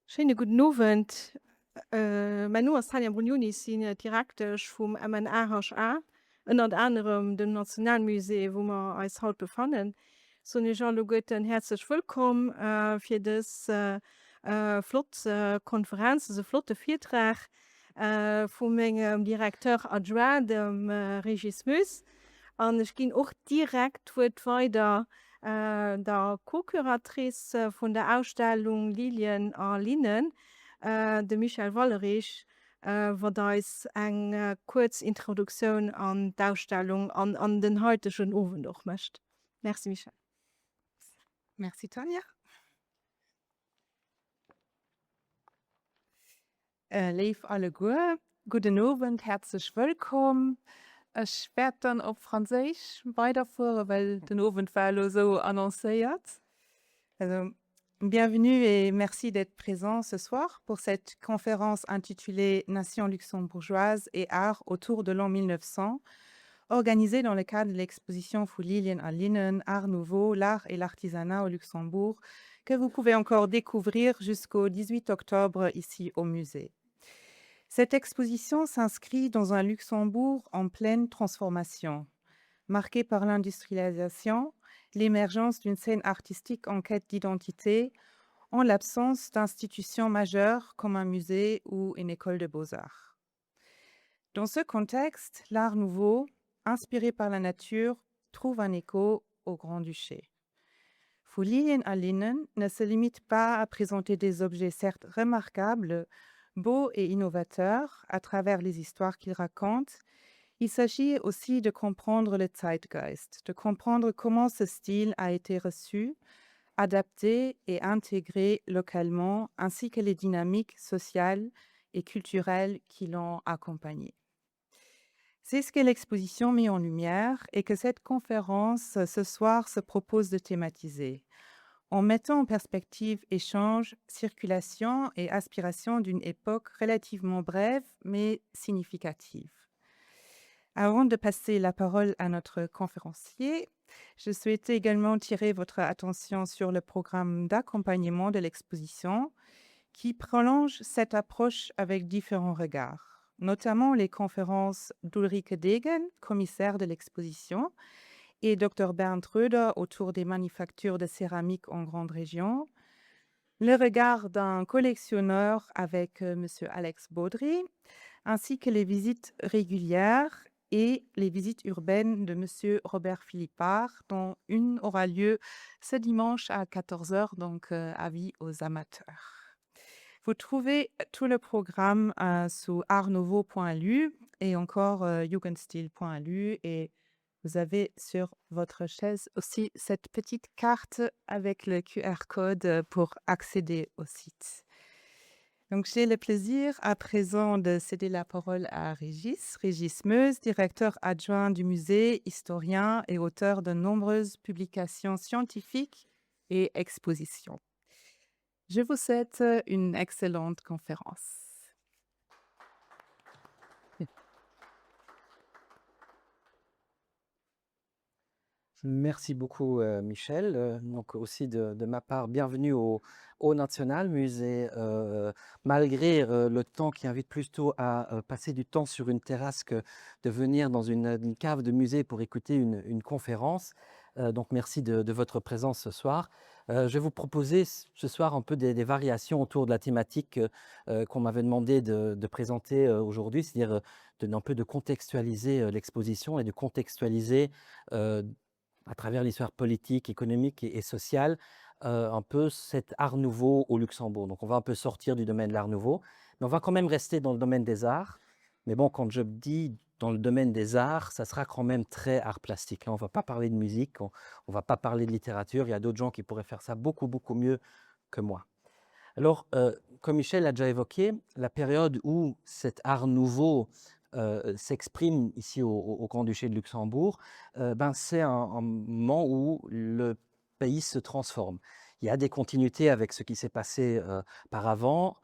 Schönen guten Abend. Mein Name ist Tanja Brugnoni, ich bin Direktor vom MNRHA, unter anderem dem Nationalmuseum, wo wir uns heute befinden. So, Jean-Luc Goethen, herzlich willkommen für das flotte Konferenz, also flotte Vortrag von meinem Direktor adjoint, dem Regis Mus. Und ich gehe auch direkt weiter der Co-Kuratrice von der Ausstellung Lilien an Linnen, de Michael Wallerich, wat dais eng Kurzintroduktion an d'Ausstellung an den heutigen Owen doch mëcht. Merci Michael. Merci Tanja. Lief alle gut. Guten Abend, herzlich willkommen. Ich werde dann auf Französisch weiterführen, weil den Abend war so annonciert. Also, bienvenue et merci d'être présent ce soir pour cette conférence intitulée Nation luxembourgeoise et art autour de l'an 1900, organisée dans le cadre de l'exposition Für Lilien an Linnen, Art Nouveau, l'art et l'artisanat au Luxembourg, que vous pouvez encore découvrir jusqu'au 18 octobre ici au musée. Cette exposition s'inscrit dans un Luxembourg en pleine transformation, marqué par l'industrialisation, l'émergence d'une scène artistique en quête d'identité, en l'absence d'institutions majeures comme un musée ou une école de beaux-arts. Dans ce contexte, l'art nouveau, inspiré par la nature, trouve un écho au Grand-Duché. Für Lilien an Linnen ne se limite pas à présenter des objets certes remarquables, beaux et innovateurs à travers les histoires qu'ils racontent. Il s'agit aussi de comprendre le Zeitgeist, de comprendre comment ce style a été reçu, adapté et intégré localement, ainsi que les dynamiques sociales et culturelles qui l'ont accompagné. C'est ce que l'exposition met en lumière et que cette conférence ce soir se propose de thématiser, en mettant en perspective échange, circulation et aspiration d'une époque relativement brève mais significative. Avant de passer la parole à notre conférencier, je souhaitais également tirer votre attention sur le programme d'accompagnement de l'exposition qui prolonge cette approche avec différents regards, notamment les conférences d'Ulrike Degen, commissaire de l'exposition, et Dr Bernd Röder autour des manufactures de céramique en grande région, le regard d'un collectionneur avec M. Alex Baudry, ainsi que les visites régulières et les visites urbaines de M. Robert Philippard, dont une aura lieu ce dimanche à 14 h, donc avis aux amateurs. Vous trouvez tout le programme sur artnouveau.lu et encore jugendstil.lu, et vous avez sur votre chaise aussi cette petite carte avec le QR code pour accéder au site. Donc, j'ai le plaisir à présent de céder la parole à Régis Meuse, directeur adjoint du musée, historien et auteur de nombreuses publications scientifiques et expositions. Je vous souhaite une excellente conférence. Merci beaucoup, Michel. Donc aussi de ma part, bienvenue au National Musée. Malgré le temps qui invite plutôt à passer du temps sur une terrasse que de venir dans une cave de musée pour écouter une conférence. Donc merci de votre présence ce soir. Je vais vous proposer ce soir un peu des variations autour de la thématique qu'on m'avait demandé de présenter aujourd'hui, c'est-à-dire un peu de contextualiser l'exposition et de contextualiser à travers l'histoire politique, économique et sociale, un peu cet art nouveau au Luxembourg. Donc on va un peu sortir du domaine de l'art nouveau, mais on va quand même rester dans le domaine des arts. Mais bon, quand je dis dans le domaine des arts, ça sera quand même très art plastique. Là, on ne va pas parler de musique, on ne va pas parler de littérature. Il y a d'autres gens qui pourraient faire ça beaucoup, beaucoup mieux que moi. Alors, comme Michel l'a déjà évoqué, la période où cet art nouveau s'exprime ici au Grand-Duché de Luxembourg, c'est un moment où le pays se transforme. Il y a des continuités avec ce qui s'est passé par avant,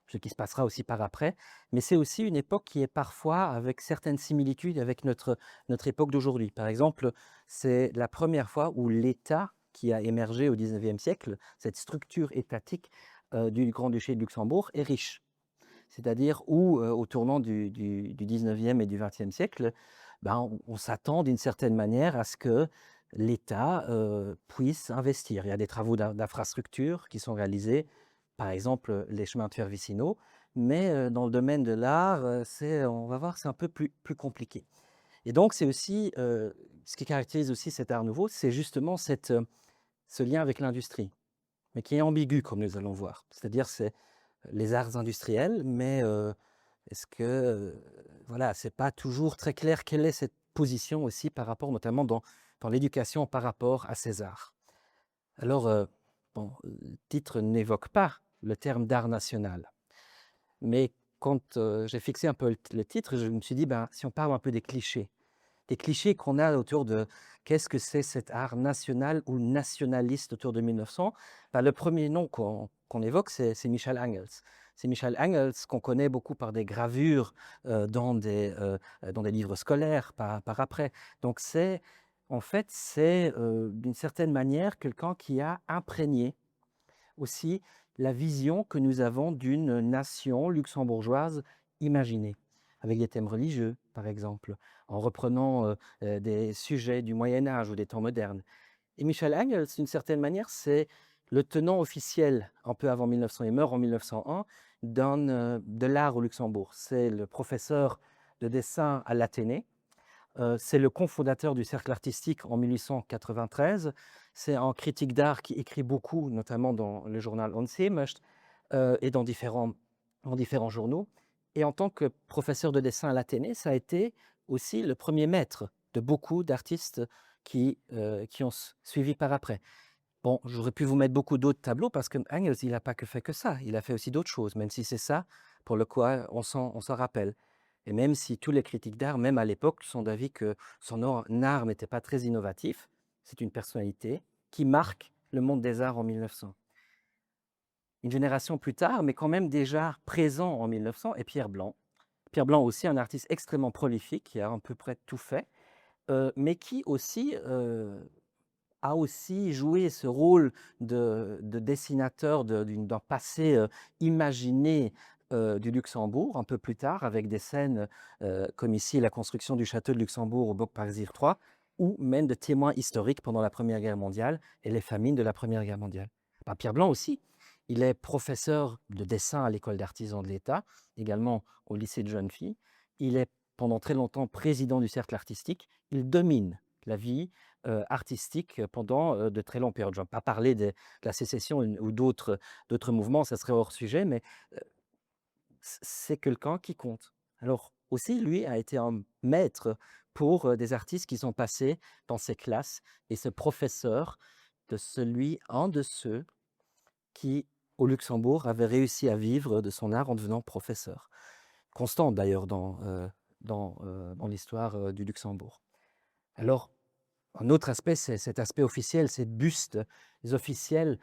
ce qui se passera aussi par après, mais c'est aussi une époque qui est parfois avec certaines similitudes avec notre époque d'aujourd'hui. Par exemple, c'est la première fois où l'État qui a émergé au XIXe siècle, cette structure étatique du Grand-Duché de Luxembourg, est riche. C'est-à-dire où, au tournant du 19e et du 20e siècle, ben, on s'attend d'une certaine manière à ce que l'État puisse investir. Il y a des travaux d'infrastructure qui sont réalisés, par exemple les chemins de fer vicinaux, mais dans le domaine de l'art, on va voir, c'est un peu plus compliqué. Et donc, c'est aussi, ce qui caractérise aussi cet art nouveau, c'est justement ce lien avec l'industrie, mais qui est ambigu, comme nous allons voir. C'est-à-dire, c'est les arts industriels, mais est-ce que, voilà, c'est pas toujours très clair quelle est cette position aussi par rapport, notamment dans l'éducation par rapport à ces arts. Alors, bon, le titre n'évoque pas le terme d'art national, mais quand j'ai fixé un peu le titre, je me suis dit, ben, si on parle un peu des clichés qu'on a autour de qu'est-ce que c'est cet art national ou nationaliste autour de 1900, ben, le premier nom qu'on évoque, c'est Michel Engels. C'est Michel Engels qu'on connaît beaucoup par des gravures dans des livres scolaires par après. Donc en fait, c'est d'une certaine manière quelqu'un qui a imprégné aussi la vision que nous avons d'une nation luxembourgeoise imaginée, avec des thèmes religieux, par exemple, en reprenant des sujets du Moyen Âge ou des temps modernes. Et Michel Engels, d'une certaine manière, c'est le tenant officiel, un peu avant 1900, il meurt en 1901, de l'art au Luxembourg. C'est le professeur de dessin à l'Athénée. C'est le cofondateur du Cercle artistique en 1893. C'est un critique d'art qui écrit beaucoup, notamment dans le journal Onzeemost et dans différents journaux. Et en tant que professeur de dessin à l'Athénée, ça a été aussi le premier maître de beaucoup d'artistes qui ont suivi par après. Bon, j'aurais pu vous mettre beaucoup d'autres tableaux parce que Engels, il n'a pas que fait que ça. Il a fait aussi d'autres choses, même si c'est ça pour le quoi on s'en rappelle. Et même si tous les critiques d'art, même à l'époque, sont d'avis que son art n'était pas très innovatif, c'est une personnalité qui marque le monde des arts en 1900. Une génération plus tard, mais quand même déjà présent en 1900, est Pierre Blanc. Pierre Blanc aussi, un artiste extrêmement prolifique, qui a à peu près tout fait, mais qui aussi a aussi joué ce rôle de dessinateur d'un passé imaginé du Luxembourg, un peu plus tard, avec des scènes comme ici la construction du château de Luxembourg au Burgparzir 3, ou même de témoins historiques pendant la Première Guerre mondiale et les famines de la Première Guerre mondiale. Ben, Pierre Blanc aussi, il est professeur de dessin à l'école d'artisans de l'État, également au lycée de jeunes filles. Il est pendant très longtemps président du cercle artistique. Il domine la vie artistique pendant de très longues périodes. Je ne vais pas parler de la sécession ou d'autres mouvements, ça serait hors sujet, mais c'est quelqu'un qui compte. Alors aussi, lui a été un maître pour des artistes qui sont passés dans ses classes, et ce professeur un de ceux qui, au Luxembourg, avait réussi à vivre de son art en devenant professeur. Constante d'ailleurs dans l'histoire du Luxembourg. Alors, un autre aspect, c'est cet aspect officiel, ces bustes, les officiels.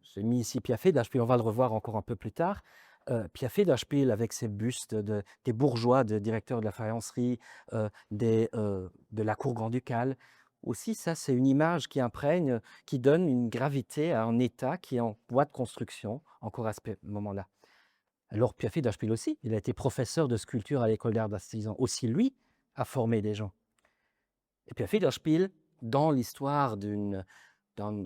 J'ai mis ici Piafé d'Achpil, on va le revoir encore un peu plus tard. Piafé d'Achpil avec ses bustes des bourgeois, des directeurs de la faïencerie, de la cour grand-ducale. Aussi, ça, c'est une image qui imprègne, qui donne une gravité à un État qui est en voie de construction, encore à ce moment-là. Alors, Piafé d'Achpil aussi, il a été professeur de sculpture à l'école d'art d'artisans. Aussi, lui, a formé des gens. Et puis, Piafé d'Achpil, dans l'histoire d'un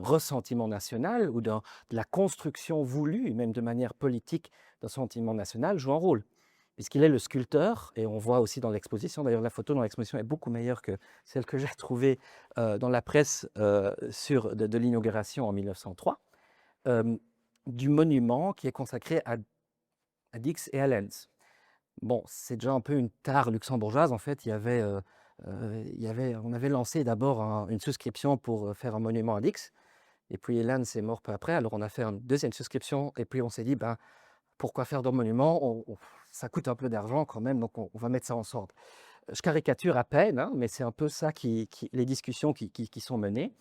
ressentiment national ou de la construction voulue, même de manière politique, d'un sentiment national, joue un rôle. Puisqu'il est le sculpteur, et on voit aussi dans l'exposition, d'ailleurs la photo dans l'exposition est beaucoup meilleure que celle que j'ai trouvée dans la presse de l'inauguration en 1903, du monument qui est consacré à Dix et à Lenz. Bon, c'est déjà un peu une tare luxembourgeoise. En fait, on avait lancé d'abord une souscription pour faire un monument à Dix, et puis Lenz est mort peu après, alors on a fait une deuxième souscription, et puis on s'est dit, ben, pourquoi faire d'un monument, ça coûte un peu d'argent quand même, donc on va mettre ça ensemble. Je caricature à peine, hein, mais c'est un peu ça les discussions qui sont menées.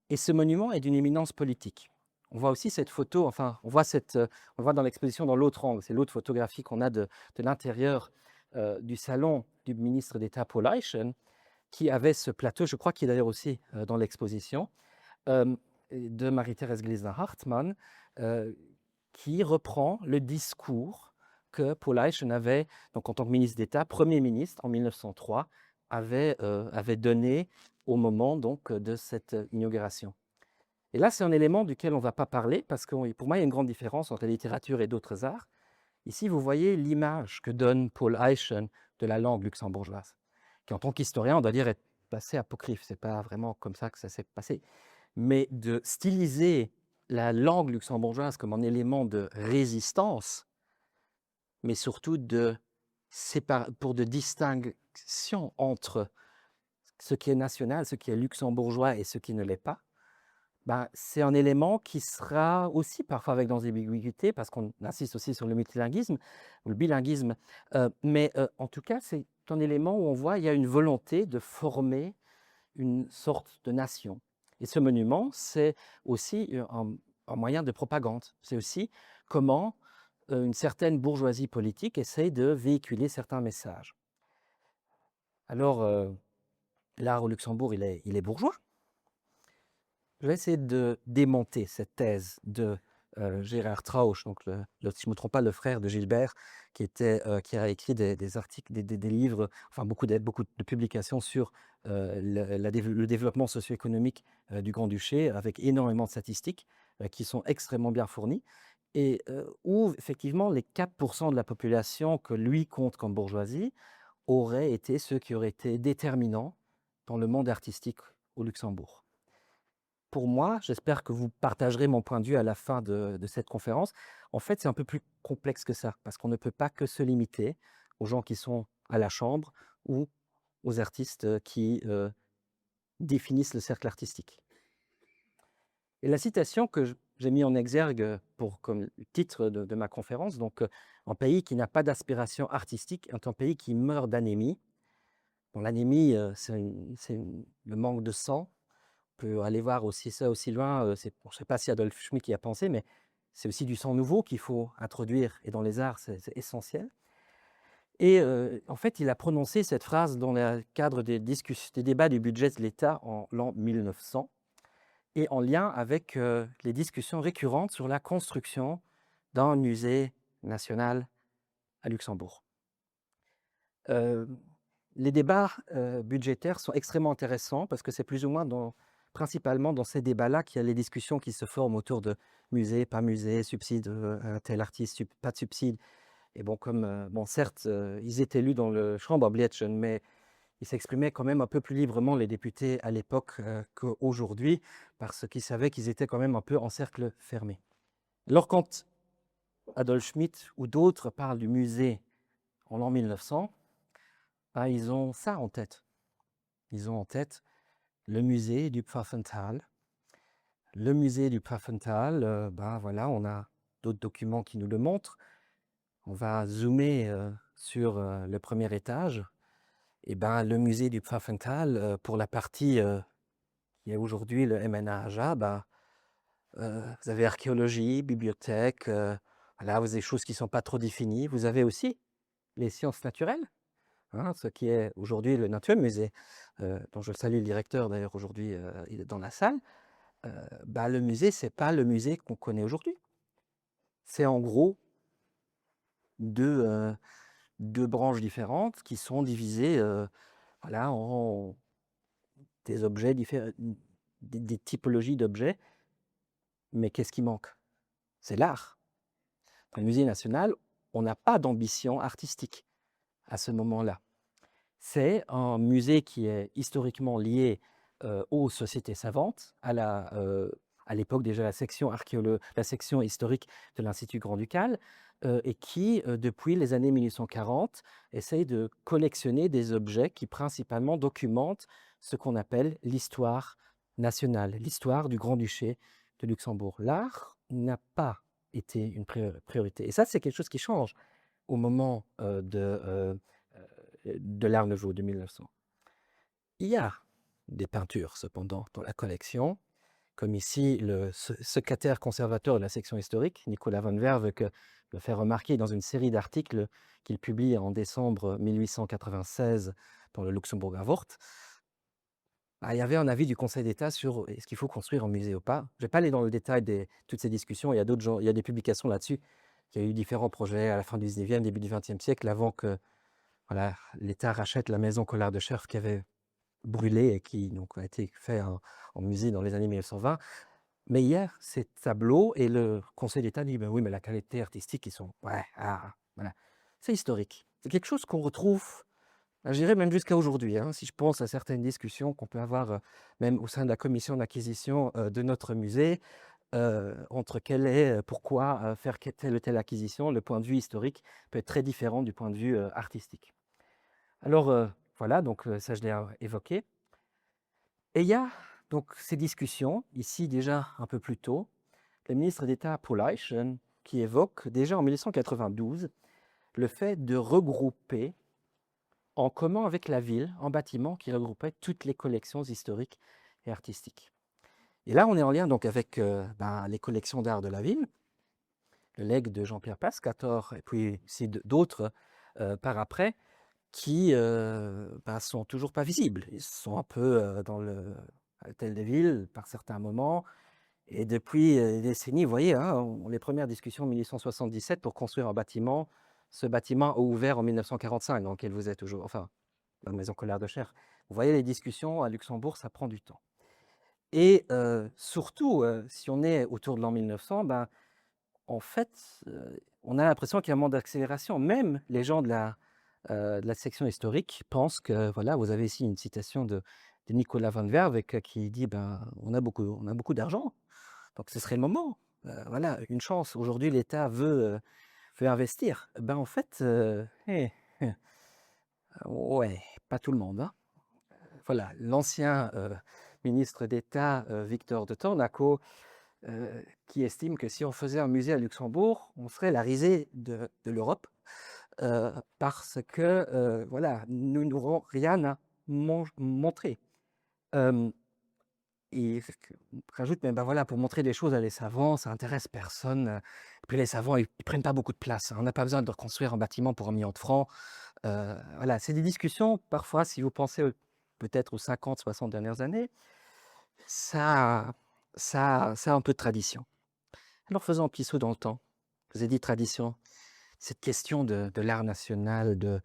Et ce monument est d'une éminence politique. On voit aussi cette photo, enfin, on voit dans l'exposition dans l'autre angle, c'est l'autre photographie qu'on a de l'intérieur du salon du ministre d'État Paul Eichen, qui avait ce plateau, je crois qu'il est d'ailleurs aussi dans l'exposition, de Marie-Thérèse Glisner-Hartmann, qui reprend le discours que Paul Eyschen avait, donc en tant que ministre d'État, Premier ministre en 1903, avait donné au moment donc, de cette inauguration. Et là, c'est un élément duquel on ne va pas parler, parce que pour moi, il y a une grande différence entre la littérature et d'autres arts. Ici, vous voyez l'image que donne Paul Eyschen de la langue luxembourgeoise, qui en tant qu'historien, on doit dire, est assez apocryphe. Ce n'est pas vraiment comme ça que ça s'est passé. Mais de styliser la langue luxembourgeoise comme un élément de résistance, mais surtout pour de distinction entre ce qui est national, ce qui est luxembourgeois et ce qui ne l'est pas, ben, c'est un élément qui sera aussi parfois avec des ambiguïtés, parce qu'on insiste aussi sur le multilinguisme ou le bilinguisme. Mais en tout cas, c'est un élément où on voit qu'il y a une volonté de former une sorte de nation. Et ce monument, c'est aussi un moyen de propagande. C'est aussi comment une certaine bourgeoisie politique essaye de véhiculer certains messages. Alors, l'art au Luxembourg, il est bourgeois. Je vais essayer de démonter cette thèse de Gérard Trausch, donc si je ne me trompe pas, le frère de Gilbert, qui a écrit des articles, des livres, enfin beaucoup de publications sur le développement socio-économique du Grand-Duché, avec énormément de statistiques qui sont extrêmement bien fournies, et où effectivement les 4% de la population que lui compte comme bourgeoisie auraient été ceux qui auraient été déterminants dans le monde artistique au Luxembourg. Pour moi, j'espère que vous partagerez mon point de vue à la fin de cette conférence. En fait, c'est un peu plus complexe que ça, parce qu'on ne peut pas que se limiter aux gens qui sont à la chambre ou aux artistes qui définissent le cercle artistique. Et la citation que j'ai mis en exergue comme titre de ma conférence, donc un pays qui n'a pas d'aspiration artistique est un pays qui meurt d'anémie. Bon, l'anémie, c'est le manque de sang. On peut aller voir aussi ça aussi loin, je ne sais pas si Adolf Schmitt y a pensé, mais c'est aussi du sang nouveau qu'il faut introduire, et dans les arts, c'est essentiel. Et en fait, il a prononcé cette phrase dans le cadre des débats du budget de l'État en l'an 1900, et en lien avec les discussions récurrentes sur la construction d'un musée national à Luxembourg. Les débats budgétaires sont extrêmement intéressants, parce que c'est plus ou moins principalement dans ces débats-là qu'il y a les discussions qui se forment autour de musée, pas musée, subside, tel artiste, pas de subside. Et bon, certes, ils étaient élus dans le Schramberblietchen, mais ils s'exprimaient quand même un peu plus librement, les députés, à l'époque qu'aujourd'hui, parce qu'ils savaient qu'ils étaient quand même un peu en cercle fermé. Alors, quand Adolf Schmitt ou d'autres parlent du musée en l'an 1900, ben, ils ont ça en tête. Ils ont en tête le musée du Pfaffental. Le musée du Pfaffental, ben voilà, on a d'autres documents qui nous le montrent. On va zoomer sur le premier étage. Et ben, le musée du Pfaffental, pour la partie qui est aujourd'hui le MNAHA, ben, vous avez archéologie, bibliothèque, voilà, vous avez des choses qui ne sont pas trop définies. Vous avez aussi les sciences naturelles, hein, ce qui est aujourd'hui le Naturmusee, dont je salue le directeur d'ailleurs aujourd'hui, il est dans la salle. Ben, le musée, ce n'est pas le musée qu'on connaît aujourd'hui. C'est en gros deux branches différentes qui sont divisées voilà, en des objets différents, des typologies d'objets. Mais qu'est-ce qui manque? C'est l'art. Dans le musée national, on n'a pas d'ambition artistique à ce moment-là. C'est un musée qui est historiquement lié aux sociétés savantes, à l'époque déjà la section historique de l'Institut Grand-Ducal, et qui, depuis les années 1840, essaye de collectionner des objets qui principalement documentent ce qu'on appelle l'histoire nationale, l'histoire du Grand-Duché de Luxembourg. L'art n'a pas été une priorité. Et ça, c'est quelque chose qui change au moment de l'Art Nouveau de 1900. Il y a des peintures, cependant, dans la collection, comme ici le secrétaire conservateur de la section historique, Nicolas Van Werve, le fait remarquer dans une série d'articles qu'il publie en décembre 1896 dans le Luxembourger Wort. il y avait un avis du Conseil d'État sur est-ce qu'il faut construire un musée ou pas. Je ne vais pas aller dans le détail de toutes ces discussions. Il y a d'autres gens, il y a des publications là-dessus. Il y a eu différents projets à la fin du 19e, début du 20e siècle, avant que voilà, l'État rachète la maison Collard de Cherf qui avait brûlé et qui donc a été fait en musée dans les années 1920. Mais hier, ces tableaux et le Conseil d'État dit ben oui, mais la qualité artistique, ils sont. Ouais, voilà. C'est historique. C'est quelque chose qu'on retrouve, je dirais même jusqu'à aujourd'hui. Hein, si je pense à certaines discussions qu'on peut avoir, même au sein de la commission d'acquisition de notre musée, entre pourquoi faire telle ou telle acquisition, le point de vue historique peut être très différent du point de vue artistique. Alors voilà, donc ça je l'ai évoqué. Et il y a donc ces discussions, ici déjà un peu plus tôt, le ministre d'État Polaischen qui évoque déjà en 1992 le fait de regrouper en commun avec la ville un bâtiment qui regroupait toutes les collections historiques et artistiques. Et là, on est en lien donc avec les collections d'art de la ville, le legs de Jean-Pierre Pascator, et puis aussi d'autres par après, qui sont toujours pas visibles. Ils sont un peu dans le hôtel de ville par certains moments. Et depuis des décennies, vous voyez, hein, les premières discussions en 1877 pour construire un bâtiment, ce bâtiment a ouvert en 1945, dans lequel vous êtes toujours, enfin, la maison Collard de Cherf. Vous voyez, les discussions à Luxembourg, ça prend du temps. Et surtout, si on est autour de l'an 1900, en fait, on a l'impression qu'il y a un moment d'accélération. Même les gens de la section historique pensent que, voilà, vous avez ici une citation de Nicolas van Werwijk qui dit on a beaucoup d'argent, donc ce serait le moment. Voilà, une chance. Aujourd'hui, l'État veut investir. En fait, ouais, pas tout le monde. Hein. Voilà, l'ancien ministre d'État Victor de Tornaco qui estime que si on faisait un musée à Luxembourg, on serait la risée de l'Europe parce que voilà, nous n'aurons rien à montrer. Il rajoute, mais voilà, pour montrer des choses à les savants, ça intéresse personne. Et puis les savants, ils prennent pas beaucoup de place. Hein. On n'a pas besoin de reconstruire un bâtiment pour 1 million de francs. Voilà, c'est des discussions, parfois, si vous pensez peut-être aux 50, 60 dernières années, ça, ça a un peu de tradition. Alors faisons un petit saut dans le temps. Je vous ai dit tradition. Cette question de l'art national, de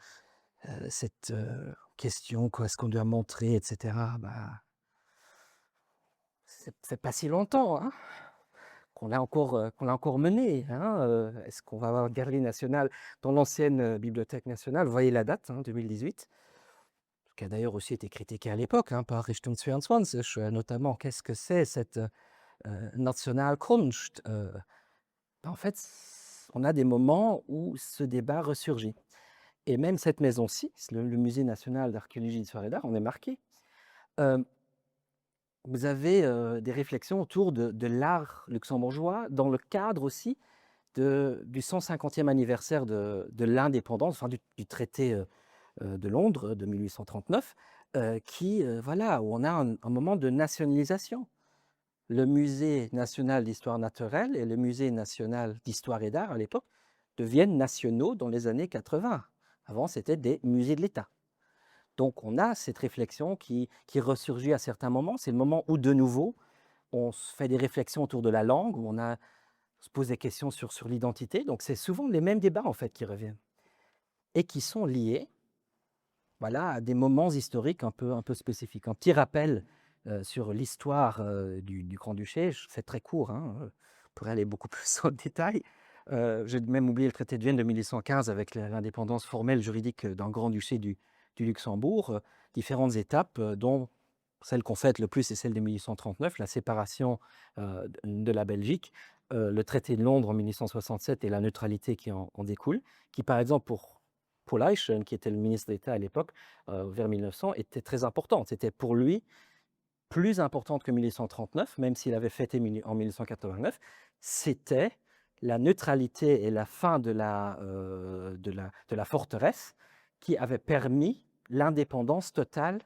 cette question, qu'est-ce qu'on doit montrer, etc. C'est pas si longtemps hein, qu'on l'a encore mené. Hein, est-ce qu'on va avoir une galerie nationale dans l'ancienne Bibliothèque nationale? Vous voyez la date, hein, 2018, qui a d'ailleurs aussi été critiquée à l'époque hein, par Richtung 22, notamment. Qu'est-ce que c'est cette Nationalkunst En fait, on a des moments où ce débat ressurgit. Et même cette maison-ci, le Musée national d'archéologie, d'histoire et d'art, on est marqué. Vous avez des réflexions autour de l'art luxembourgeois dans le cadre aussi du 150e anniversaire de l'indépendance, enfin du traité de Londres de 1839, voilà, où on a un moment de nationalisation. Le Musée national d'histoire naturelle et le Musée national d'histoire et d'art à l'époque deviennent nationaux dans les années 80. Avant, c'était des musées de l'État. Donc, on a cette réflexion qui ressurgit à certains moments. C'est le moment où, de nouveau, on se fait des réflexions autour de la langue, où on se pose des questions sur l'identité. Donc, c'est souvent les mêmes débats, en fait, qui reviennent et qui sont liés voilà, à des moments historiques un peu spécifiques. Un petit rappel sur l'histoire du Grand-Duché, c'est très court, hein, on pourrait aller beaucoup plus en détail. J'ai même oublié le traité de Vienne de 1815 avec l'indépendance formelle juridique d'un Grand-Duché du Luxembourg, différentes étapes dont celle qu'on fête le plus c'est celle de 1839, la séparation de la Belgique, le traité de Londres en 1867 et la neutralité qui en découle, qui par exemple pour Polaischen, qui était le ministre d'État à l'époque, vers 1900, était très importante. C'était pour lui plus importante que 1839, même s'il avait fêté en 1889, c'était la neutralité et la fin de la forteresse qui avait permis l'indépendance totale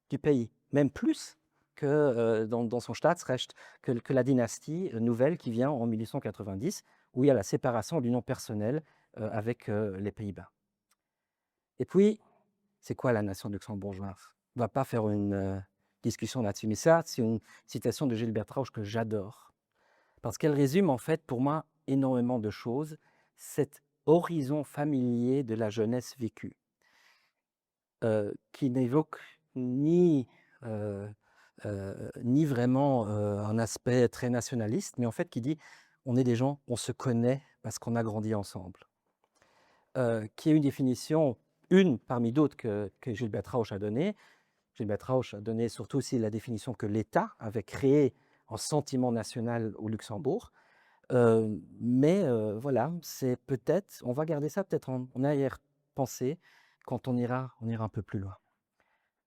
du pays, même plus que dans son Staatsrecht, que la dynastie nouvelle qui vient en 1890, où il y a la séparation d'union personnelle avec les Pays-Bas. Et puis, c'est quoi la nation luxembourgeoise? On ne va pas faire une discussion là-dessus. Mais ça, c'est une citation de Gilbert Rauch que j'adore. Parce qu'elle résume en fait pour moi énormément de choses, cet horizon familier de la jeunesse vécue, qui n'évoque euh, ni vraiment un aspect très nationaliste, mais en fait qui dit on est des gens, on se connaît parce qu'on a grandi ensemble. Qui est une définition, une parmi d'autres que Gilbert Rauch a donnée. Gilbert Rauch a donné surtout aussi la définition que l'État avait créé un sentiment national au Luxembourg. Mais voilà, c'est peut-être, on va garder ça peut-être en arrière-pensée quand on ira un peu plus loin.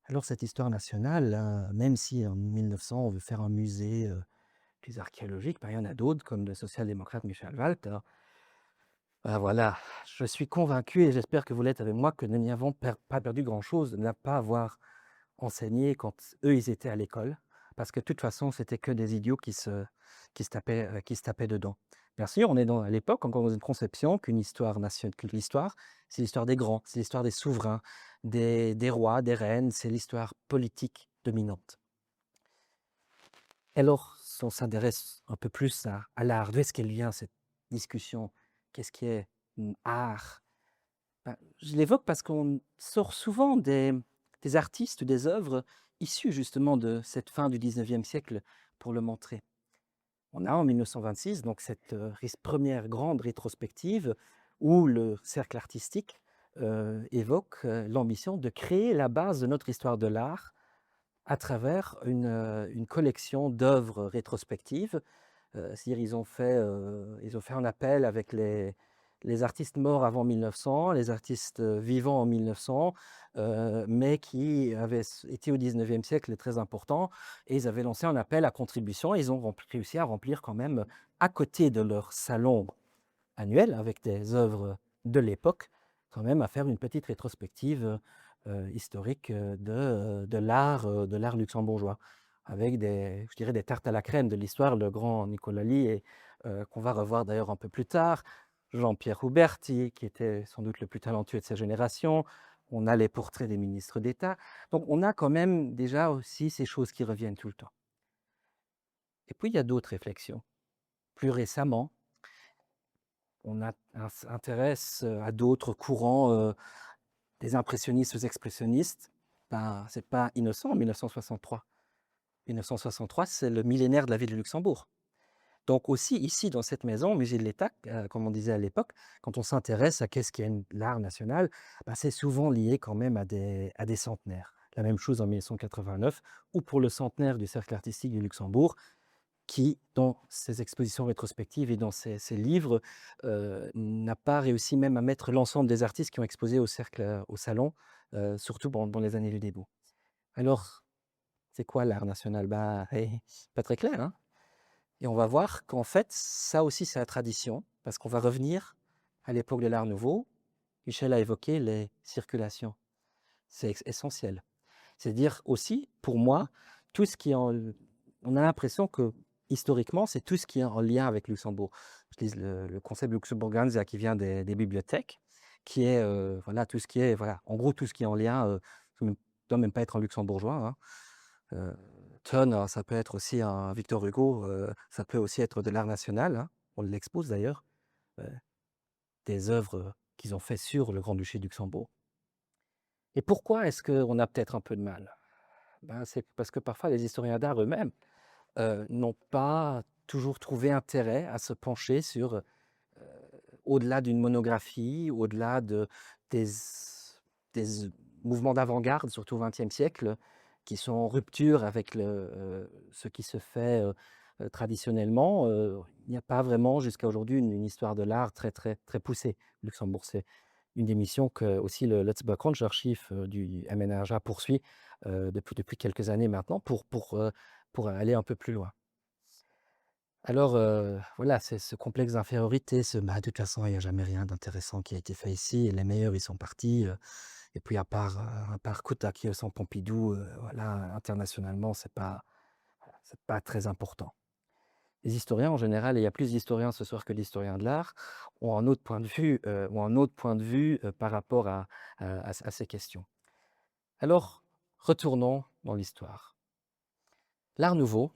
Alors cette histoire nationale, même si en 1900 on veut faire un musée plus archéologique, ben, il y en a d'autres comme le social-démocrate Michel Walter. Voilà, je suis convaincu et j'espère que vous l'êtes avec moi que nous n'y avons pas perdu grand-chose de ne pas avoir enseigné quand eux ils étaient à l'école, parce que de toute façon c'était que des idiots qui se tapaient dedans. Bien sûr, on est à l'époque encore dans une conception que l'histoire, c'est l'histoire des grands, c'est l'histoire des souverains, des rois, des reines, c'est l'histoire politique dominante. Alors, si on s'intéresse un peu plus à l'art, d'où est-ce qu'elle vient cette discussion? Qu'est-ce qui est art? Ben, je l'évoque parce qu'on sort souvent des artistes ou des œuvres issues justement de cette fin du 19e siècle pour le montrer. On a en 1926 donc cette première grande rétrospective où le cercle artistique évoque l'ambition de créer la base de notre histoire de l'art à travers une collection d'œuvres rétrospectives. C'est-à-dire ils ont fait un appel avec les artistes morts avant 1900, les artistes vivants en 1900, mais qui avaient été au 19e siècle très importants, et ils avaient lancé un appel à contribution, et ils ont réussi à remplir quand même, à côté de leur salon annuel, avec des œuvres de l'époque, quand même à faire une petite rétrospective historique de l'art luxembourgeois, avec je dirais des tartes à la crème de l'histoire, le grand Nicolas Lee, qu'on va revoir d'ailleurs un peu plus tard, Jean-Pierre Huberti, qui était sans doute le plus talentueux de sa génération. On a les portraits des ministres d'État. Donc on a quand même déjà aussi ces choses qui reviennent tout le temps. Et puis il y a d'autres réflexions. Plus récemment, on s'intéresse à d'autres courants, des impressionnistes aux expressionnistes. Ben, c'est pas innocent en 1963. 1963, c'est le millénaire de la ville de Luxembourg. Donc aussi ici, dans cette maison, au musée de l'État, comme on disait à l'époque, quand on s'intéresse à qu'est-ce qu'est l'art national, ben, c'est souvent lié quand même à des centenaires. La même chose en 1989, ou pour le centenaire du Cercle artistique du Luxembourg, qui, dans ses expositions rétrospectives et dans ses livres, n'a pas réussi même à mettre l'ensemble des artistes qui ont exposé au salon, surtout dans les années du début. Alors, c'est quoi l'art national? Bah, pas très clair, hein? Et on va voir qu'en fait, ça aussi, c'est la tradition, parce qu'on va revenir à l'époque de l'Art nouveau. Michel a évoqué les circulations. C'est essentiel. C'est-à-dire aussi, pour moi, tout ce qui est on a l'impression que, historiquement, c'est tout ce qui est en lien avec Luxembourg. J'utilise le concept Luxembourganza qui vient des bibliothèques, qui est, voilà, tout ce qui est, voilà, en gros, tout ce qui est en lien, ça ne doit même pas être un luxembourgeois, hein. Ton, ça peut être aussi un Victor Hugo, ça peut aussi être de l'art national, hein. On l'expose d'ailleurs, des œuvres qu'ils ont fait sur le Grand-Duché de Luxembourg. Et pourquoi est-ce qu'on a peut-être un peu de mal? Ben, c'est parce que parfois les historiens d'art eux-mêmes n'ont pas toujours trouvé intérêt à se pencher sur, au-delà d'une monographie, au-delà des des mouvements d'avant-garde, surtout au XXe siècle, qui sont en rupture avec ce qui se fait traditionnellement. Il n'y a pas vraiment jusqu'à aujourd'hui une histoire de l'art très, très, très poussée. Luxembourg, c'est une des missions que aussi le Archiv du MNRJ poursuit depuis quelques années maintenant pour aller un peu plus loin. Alors voilà, c'est ce complexe d'infériorité, bah, de toute façon, il n'y a jamais rien d'intéressant qui a été fait ici, et les meilleurs, ils sont partis. Et puis à part Kouta sans Pompidou, voilà, internationalement, c'est pas très important. Les historiens en général, et il y a plus d'historiens ce soir que d'historiens de l'art, ont un autre point de vue, par rapport à ces questions. Alors, retournons dans l'histoire. l'Art nouveau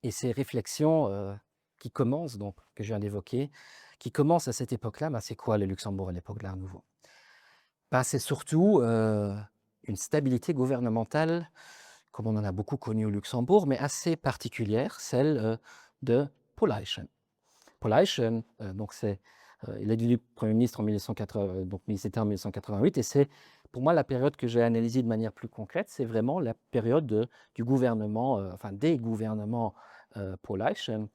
et ces réflexions qui commencent, donc, que je viens d'évoquer, qui commencent à cette époque-là, c'est quoi le Luxembourg à l'époque de l'Art nouveau? C'est surtout une stabilité gouvernementale, comme on en a beaucoup connu au Luxembourg, mais assez particulière, celle de Paul Eychen. Paul Eychen, il est devenu Premier ministre en 1980, donc c'était en 1988, et c'est pour moi la période que j'ai analysée de manière plus concrète, c'est vraiment la période du gouvernement, des gouvernements Paul Eychen.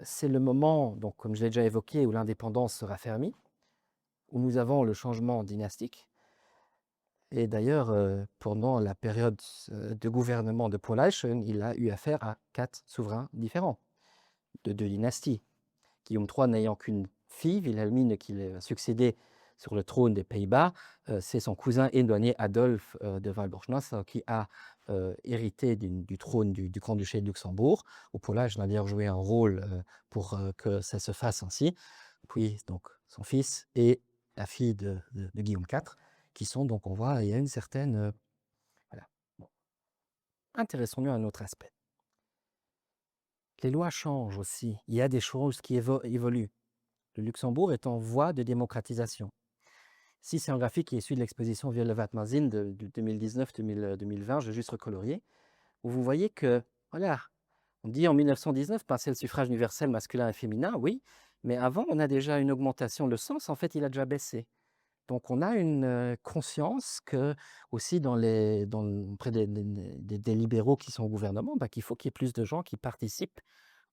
C'est le moment, donc, comme je l'ai déjà évoqué, où l'indépendance se raffermit, où nous avons le changement dynastique. Et d'ailleurs, pendant la période de gouvernement de Paul Eychen, il a eu affaire à 4 souverains différents de 2 dynasties. Guillaume III n'ayant qu'une fille, Wilhelmine, qui l'a succédé sur le trône des Pays-Bas, c'est son cousin éloigné Adolphe de Walburg-Nassau qui a hérité du trône du Grand-Duché de Luxembourg, où Paul Eychen a d'ailleurs joué un rôle pour que ça se fasse ainsi. Puis donc son fils et la fille de Guillaume IV, qui sont donc, on voit, il y a une certaine... voilà. Bon. Intéressons-nous à un autre aspect. Les lois changent aussi. Il y a des choses qui évoluent. Le Luxembourg est en voie de démocratisation. Si c'est un graphique qui est issu de l'exposition Viollet-Vatmazin de 2019-2020, je vais juste recolorier, où vous voyez que, voilà, on dit en 1919, c'est le suffrage universel masculin et féminin, oui, mais avant, on a déjà une augmentation. Le sens, en fait, il a déjà baissé. Donc, on a une conscience que, aussi auprès des libéraux qui sont au gouvernement, qu'il faut qu'il y ait plus de gens qui participent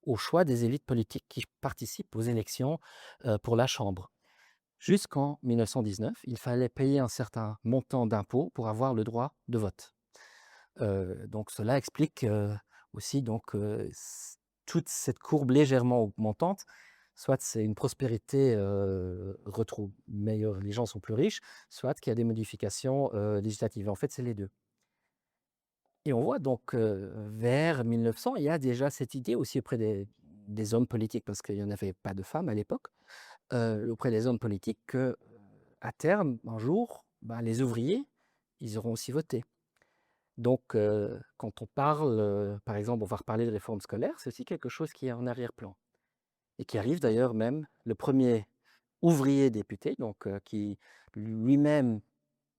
au choix des élites politiques, qui participent aux élections pour la Chambre. Jusqu'en 1919, il fallait payer un certain montant d'impôts pour avoir le droit de vote. Donc, cela explique aussi toute cette courbe légèrement augmentante. Soit c'est une prospérité meilleure, les gens sont plus riches, soit qu'il y a des modifications législatives. En fait, c'est les deux. Et on voit donc vers 1900, il y a déjà cette idée aussi auprès des hommes politiques, parce qu'il n'y en avait pas de femmes à l'époque, auprès des hommes politiques qu'à terme, un jour, les ouvriers, ils auront aussi voté. Donc, quand on parle, par exemple, on va reparler de réforme scolaire, c'est aussi quelque chose qui est en arrière-plan. Et qui arrive d'ailleurs même, le premier ouvrier député, donc qui lui-même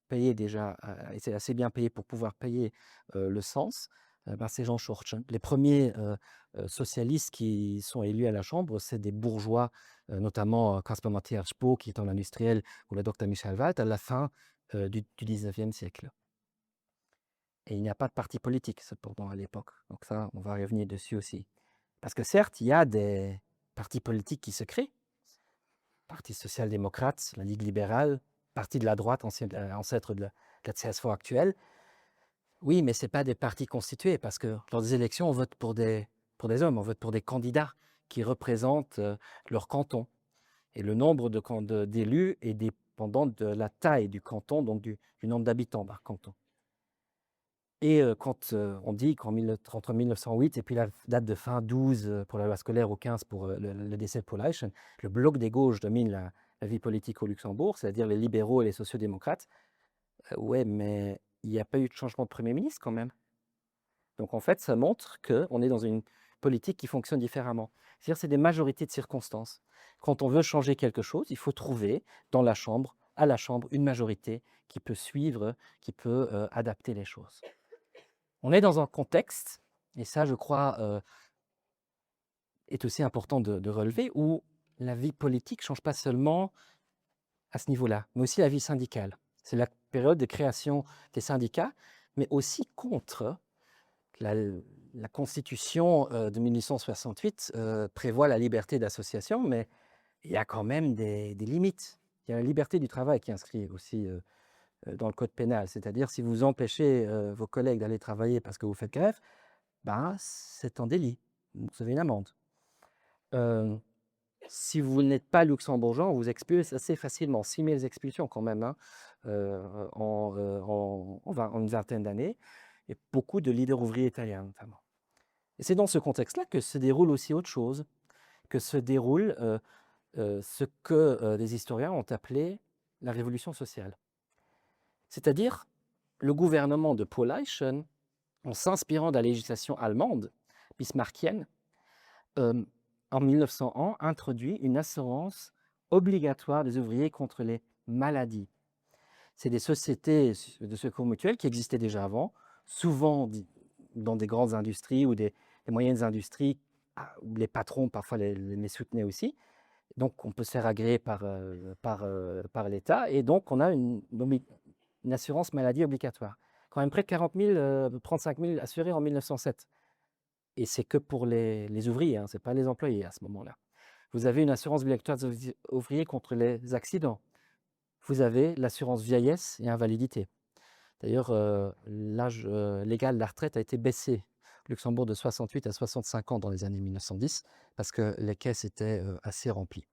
payait déjà, était assez bien payé pour pouvoir payer le cens, c'est Jean Schorch. Les premiers socialistes qui sont élus à la Chambre, c'est des bourgeois, notamment Caspar Matthias Spoh, qui est un industriel, ou le docteur Michel Wald, à la fin du 19e siècle. Et il n'y a pas de parti politique, cependant, à l'époque. Donc ça, on va revenir dessus aussi. Parce que certes, il y a des partis politiques qui se créent. Parti social-démocrate, la Ligue libérale, parti de la droite, ancêtre de la CSV actuelle. Oui, mais ce n'est pas des partis constitués, parce que lors des élections, on vote pour des hommes, on vote pour des candidats qui représentent leur canton. Et le nombre d'élus est dépendant de la taille du canton, donc du nombre d'habitants par canton. Et quand on dit qu'entre 1908 et puis la date de fin 12 pour la loi scolaire ou 15 pour le décès de Paul Eychen, le bloc des gauches domine la vie politique au Luxembourg, c'est-à-dire les libéraux et les sociodémocrates. Ouais, mais il n'y a pas eu de changement de Premier ministre quand même. Donc en fait, ça montre qu'on est dans une politique qui fonctionne différemment. C'est-à-dire c'est des majorités de circonstances. Quand on veut changer quelque chose, il faut trouver à la Chambre, une majorité qui peut suivre, qui peut adapter les choses. On est dans un contexte, et ça, je crois, est aussi important de relever, où la vie politique ne change pas seulement à ce niveau-là, mais aussi la vie syndicale. C'est la période de création des syndicats, mais aussi contre la Constitution de 1868 prévoit la liberté d'association, mais il y a quand même des limites. Il y a la liberté du travail qui est inscrite aussi dans le code pénal, c'est-à-dire si vous empêchez vos collègues d'aller travailler parce que vous faites grève, c'est un délit, vous recevez une amende. Si vous n'êtes pas luxembourgeois, on vous expulse assez facilement, 6 000 expulsions quand même, hein, en une vingtaine d'années, et beaucoup de leaders ouvriers italiens notamment. Et c'est dans ce contexte-là que se déroule aussi autre chose, que se déroule ce que les historiens ont appelé la révolution sociale. C'est-à-dire le gouvernement de Paul Eychen en s'inspirant de la législation allemande, bismarckienne, en 1901, introduit une assurance obligatoire des ouvriers contre les maladies. C'est des sociétés de secours mutuels qui existaient déjà avant, souvent dans des grandes industries ou des moyennes industries, où les patrons parfois les soutenaient aussi. Donc on peut se faire agréer par l'État, et donc on a une assurance maladie obligatoire. Quand même près de 40 000, 35 000 assurés en 1907. Et c'est que pour les ouvriers, hein, ce n'est pas les employés à ce moment-là. Vous avez une assurance obligatoire des ouvriers contre les accidents. Vous avez l'assurance vieillesse et invalidité. D'ailleurs, l'âge légal de la retraite a été baissé au Luxembourg de 68 à 65 ans dans les années 1910, parce que les caisses étaient assez remplies.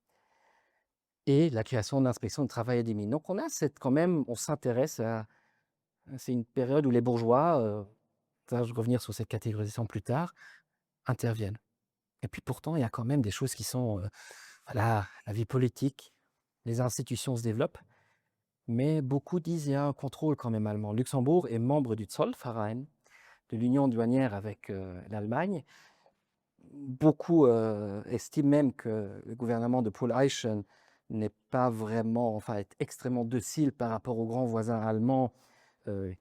Et la création de l'inspection du travail et des mines. Donc on a quand même, on s'intéresse à... C'est une période où les bourgeois, je vais revenir sur cette catégorisation plus tard, interviennent. Et puis pourtant, il y a quand même des choses qui sont... voilà, la vie politique, les institutions se développent, mais beaucoup disent qu'il y a un contrôle quand même allemand. Luxembourg est membre du Zollverein, de l'union douanière avec l'Allemagne. Beaucoup estiment même que le gouvernement de Paul Eichen n'est pas vraiment, enfin, est extrêmement docile par rapport aux grands voisins allemands,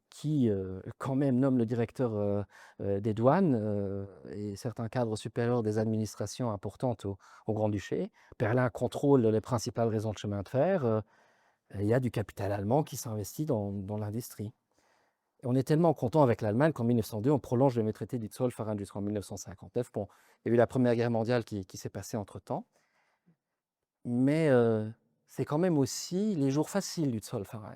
qui quand même nomme le directeur des douanes et certains cadres supérieurs des administrations importantes au Grand-Duché. Berlin contrôle les principales raisons de chemin de fer. Il y a du capital allemand qui s'investit dans l'industrie. Et on est tellement content avec l'Allemagne qu'en 1902, on prolonge le traité du Zollverein jusqu'en 1959. Bon, il y a eu la Première Guerre mondiale qui s'est passée entre-temps. Mais c'est quand même aussi les jours faciles du Zollverein.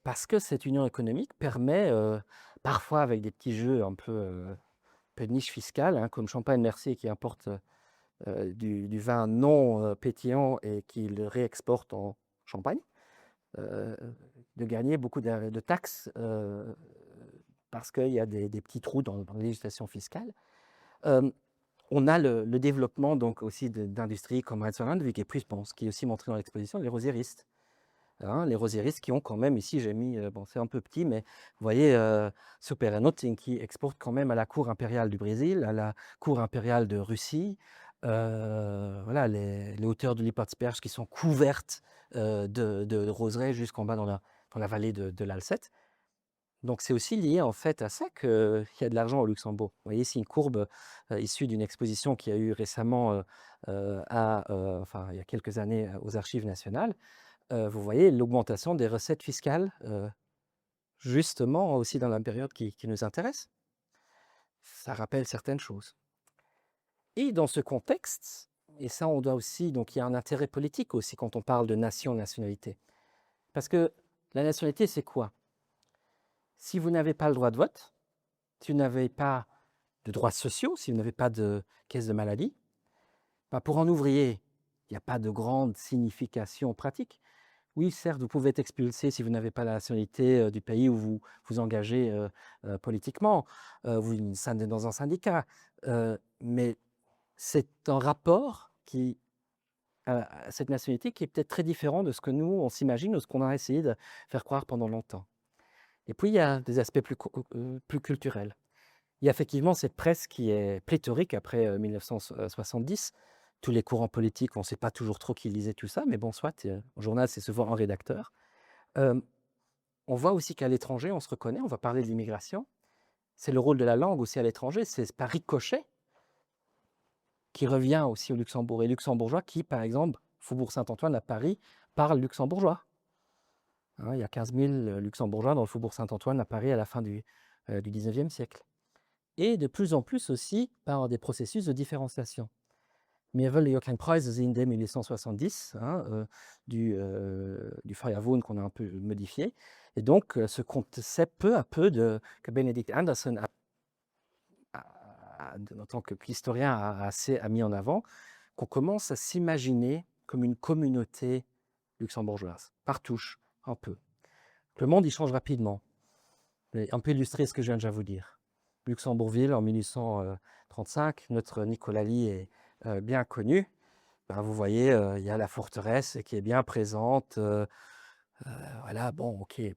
Parce que cette union économique permet, parfois avec des petits jeux un peu de niche fiscale, hein, comme Champagne Mercier qui importe du vin non pétillant et qui le réexporte en Champagne, de gagner beaucoup de taxes parce qu'il y a des petits trous dans la législation fiscale. On a le développement donc aussi d'industries comme Restaurant, qui est plus, bon, ce qui est aussi montré dans l'exposition, les rosiéristes. Hein, les rosiéristes qui ont quand même, ici j'ai mis, bon c'est un peu petit, mais vous voyez Superanoting qui exporte quand même à la cour impériale du Brésil, à la cour impériale de Russie, voilà, les hauteurs de l'Hypertsberg qui sont couvertes de roseraies jusqu'en bas dans la vallée de l'Alzette. Donc c'est aussi lié en fait à ça qu'il y a de l'argent au Luxembourg. Vous voyez ici une courbe issue d'une exposition qui a eu récemment, enfin il y a quelques années aux Archives nationales. Vous voyez l'augmentation des recettes fiscales, justement aussi dans la période qui nous intéresse. Ça rappelle certaines choses. Et dans ce contexte, et ça on doit aussi, donc il y a un intérêt politique aussi quand on parle de nation, nationalité. Parce que la nationalité, c'est quoi? Si vous n'avez pas le droit de vote, si vous n'avez pas de droits sociaux, si vous n'avez pas de caisse de maladie, ben pour un ouvrier, il n'y a pas de grande signification pratique. Oui, certes, vous pouvez être expulsé si vous n'avez pas la nationalité du pays où vous vous engagez politiquement, vous êtes dans un syndicat, mais c'est un rapport à cette nationalité qui est peut-être très différent de ce que nous, on s'imagine, ou ce qu'on a essayé de faire croire pendant longtemps. Et puis, il y a des aspects plus culturels. Il y a effectivement cette presse qui est pléthorique après 1970. Tous les courants politiques, on ne sait pas toujours trop qui lisait tout ça, mais bon, soit, au journal, c'est souvent un rédacteur. On voit aussi qu'à l'étranger, on se reconnaît, on va parler de l'immigration. C'est le rôle de la langue aussi à l'étranger, c'est par ricochet qui revient aussi au Luxembourg. Et luxembourgeois qui, par exemple, Faubourg Saint-Antoine à Paris, parle luxembourgeois. Hein, il y a 15 000 luxembourgeois dans le Faubourg Saint-Antoine à Paris à la fin du 19e siècle. Et de plus en plus aussi par des processus de différenciation. Mirvel et Joachim Preuss dès 1870, hein, du Feuerwohn qu'on a un peu modifié. Et donc, ce concept peu à peu que Benedict Anderson, en tant qu'historien, a mis en avant, qu'on commence à s'imaginer comme une communauté luxembourgeoise, par touche, un peu. Le monde, il change rapidement. On peut illustrer ce que je viens déjà vous dire. Luxembourgville en 1835, notre Nicolas Lee est bien connu. Ben, vous voyez, il y a la forteresse qui est bien présente. Voilà, bon, ok. Ben,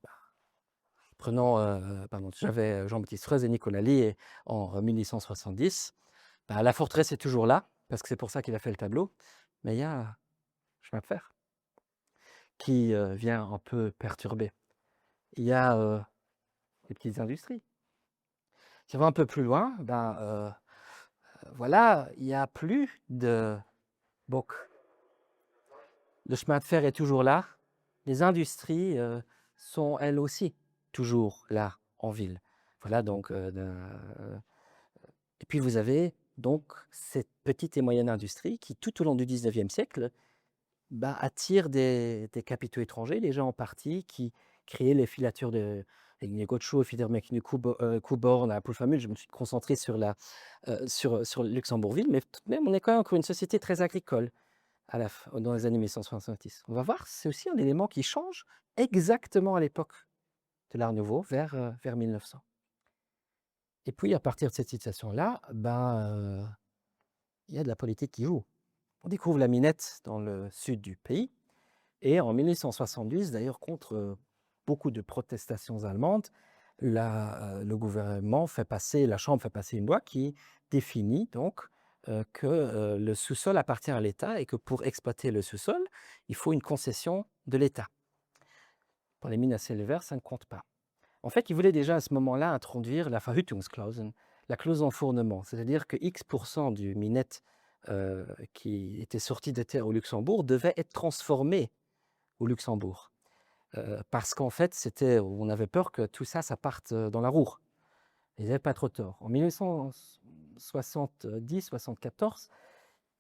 j'avais Jean-Baptiste Freuz et Nicolas Lee en 1870. Bah, la forteresse est toujours là, parce que c'est pour ça qu'il a fait le tableau, mais il y a un chemin de fer qui vient un peu perturber. Il y a des petites industries. Si on va un peu plus loin, voilà, il n'y a plus de boc. Le chemin de fer est toujours là. Les industries sont elles aussi toujours là en ville. Voilà donc. Et puis vous avez donc cette petite et moyenne industrie qui, tout au long du 19e siècle, attire des capitaux étrangers, déjà en partie, qui créaient les filatures de Negotcho, Fiedermechnue, Coborn, à Pulfamul. Je me suis concentré sur sur Luxembourgville, mais tout de même, on est quand même encore une société très agricole dans les années 1870. On va voir, c'est aussi un élément qui change exactement à l'époque de l'Art Nouveau, vers 1900. Et puis, à partir de cette situation-là, il y a de la politique qui joue. On découvre la minette dans le sud du pays, et en 1870, d'ailleurs, contre beaucoup de protestations allemandes, le gouvernement la Chambre fait passer une loi qui définit donc que le sous-sol appartient à l'État et que pour exploiter le sous-sol, il faut une concession de l'État. Pour les mines à ciel ouvert, ça ne compte pas. En fait, ils voulaient déjà à ce moment-là introduire la Verhütungsklauseln, la clause d'enfournement, c'est-à-dire que X% du minette qui était sorti de terre au Luxembourg devait être transformé au Luxembourg. Parce qu'en fait, on avait peur que tout ça, ça parte dans la roue. Ils n'avaient pas trop tort. En 1970-74,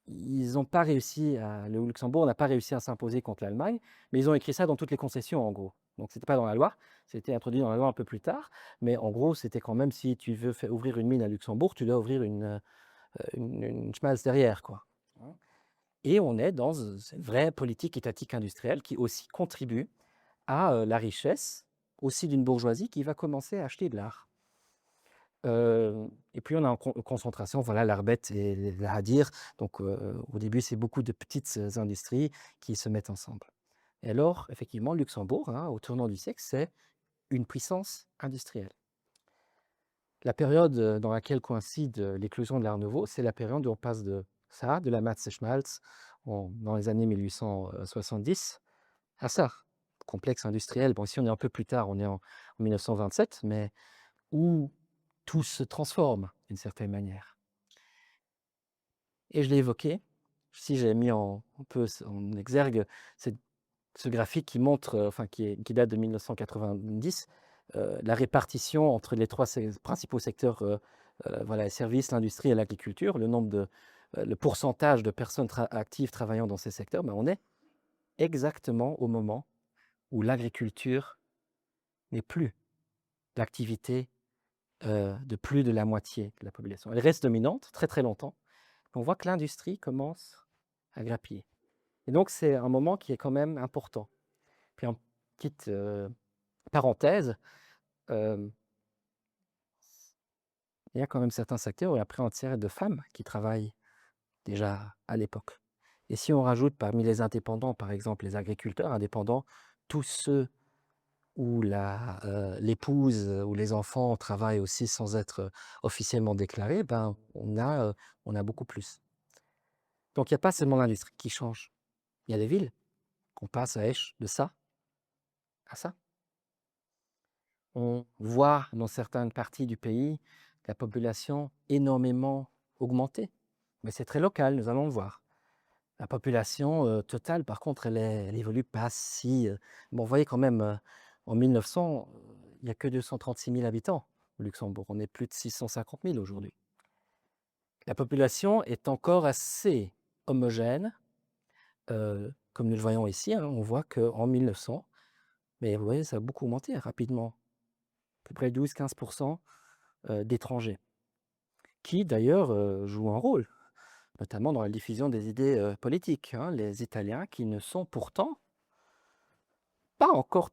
le Luxembourg n'a pas réussi à s'imposer contre l'Allemagne, mais ils ont écrit ça dans toutes les concessions, en gros. Donc, ce n'était pas dans la loi, c'était introduit dans la loi un peu plus tard, mais en gros, c'était quand même, si tu veux ouvrir une mine à Luxembourg, tu dois ouvrir une schmalz derrière, quoi. Et on est dans une vraie politique étatique industrielle qui aussi contribue à la richesse, aussi d'une bourgeoisie qui va commencer à acheter de l'art. Et puis on a en concentration, voilà, l'Arbet et la Hadir. Donc au début, c'est beaucoup de petites industries qui se mettent ensemble. Et alors, effectivement, Luxembourg, au tournant du siècle, c'est une puissance industrielle. La période dans laquelle coïncide l'éclosion de l'Art Nouveau, c'est la période où on passe de la Matze Schmalz, dans les années 1870, à ça, complexe industriel. Bon, ici on est un peu plus tard, on est en 1927, mais où tout se transforme d'une certaine manière. Et je l'ai évoqué, si j'ai mis un peu en exergue ce graphique qui montre, qui date de 1990, la répartition entre les trois principaux secteurs, les services, l'industrie et l'agriculture, le pourcentage de personnes actives travaillant dans ces secteurs, on est exactement au moment où l'agriculture n'est plus l'activité de plus de la moitié de la population. Elle reste dominante très très longtemps. On voit que l'industrie commence à grappiller. Et donc c'est un moment qui est quand même important. Puis en petite parenthèse, il y a quand même certains secteurs où il y a près un tiers de femmes qui travaillent déjà à l'époque. Et si on rajoute parmi les indépendants, par exemple les agriculteurs indépendants, tous ceux où l'épouse ou les enfants travaillent aussi sans être officiellement déclarés, on a beaucoup plus. Donc il n'y a pas seulement l'industrie qui change. Il y a des villes qu'on passe à Esch de ça à ça. On voit dans certaines parties du pays la population énormément augmenter. Mais c'est très local, nous allons le voir. La population totale, par contre, elle évolue pas si... Bon, vous voyez quand même, en 1900, il n'y a que 236 000 habitants au Luxembourg. On est plus de 650 000 aujourd'hui. La population est encore assez homogène. Comme nous le voyons ici, on voit qu'en 1900, mais vous voyez, ça a beaucoup augmenté rapidement. À peu près 12-15% d'étrangers, qui d'ailleurs jouent un rôle, notamment dans la diffusion des idées politiques. Les Italiens qui ne sont pourtant pas encore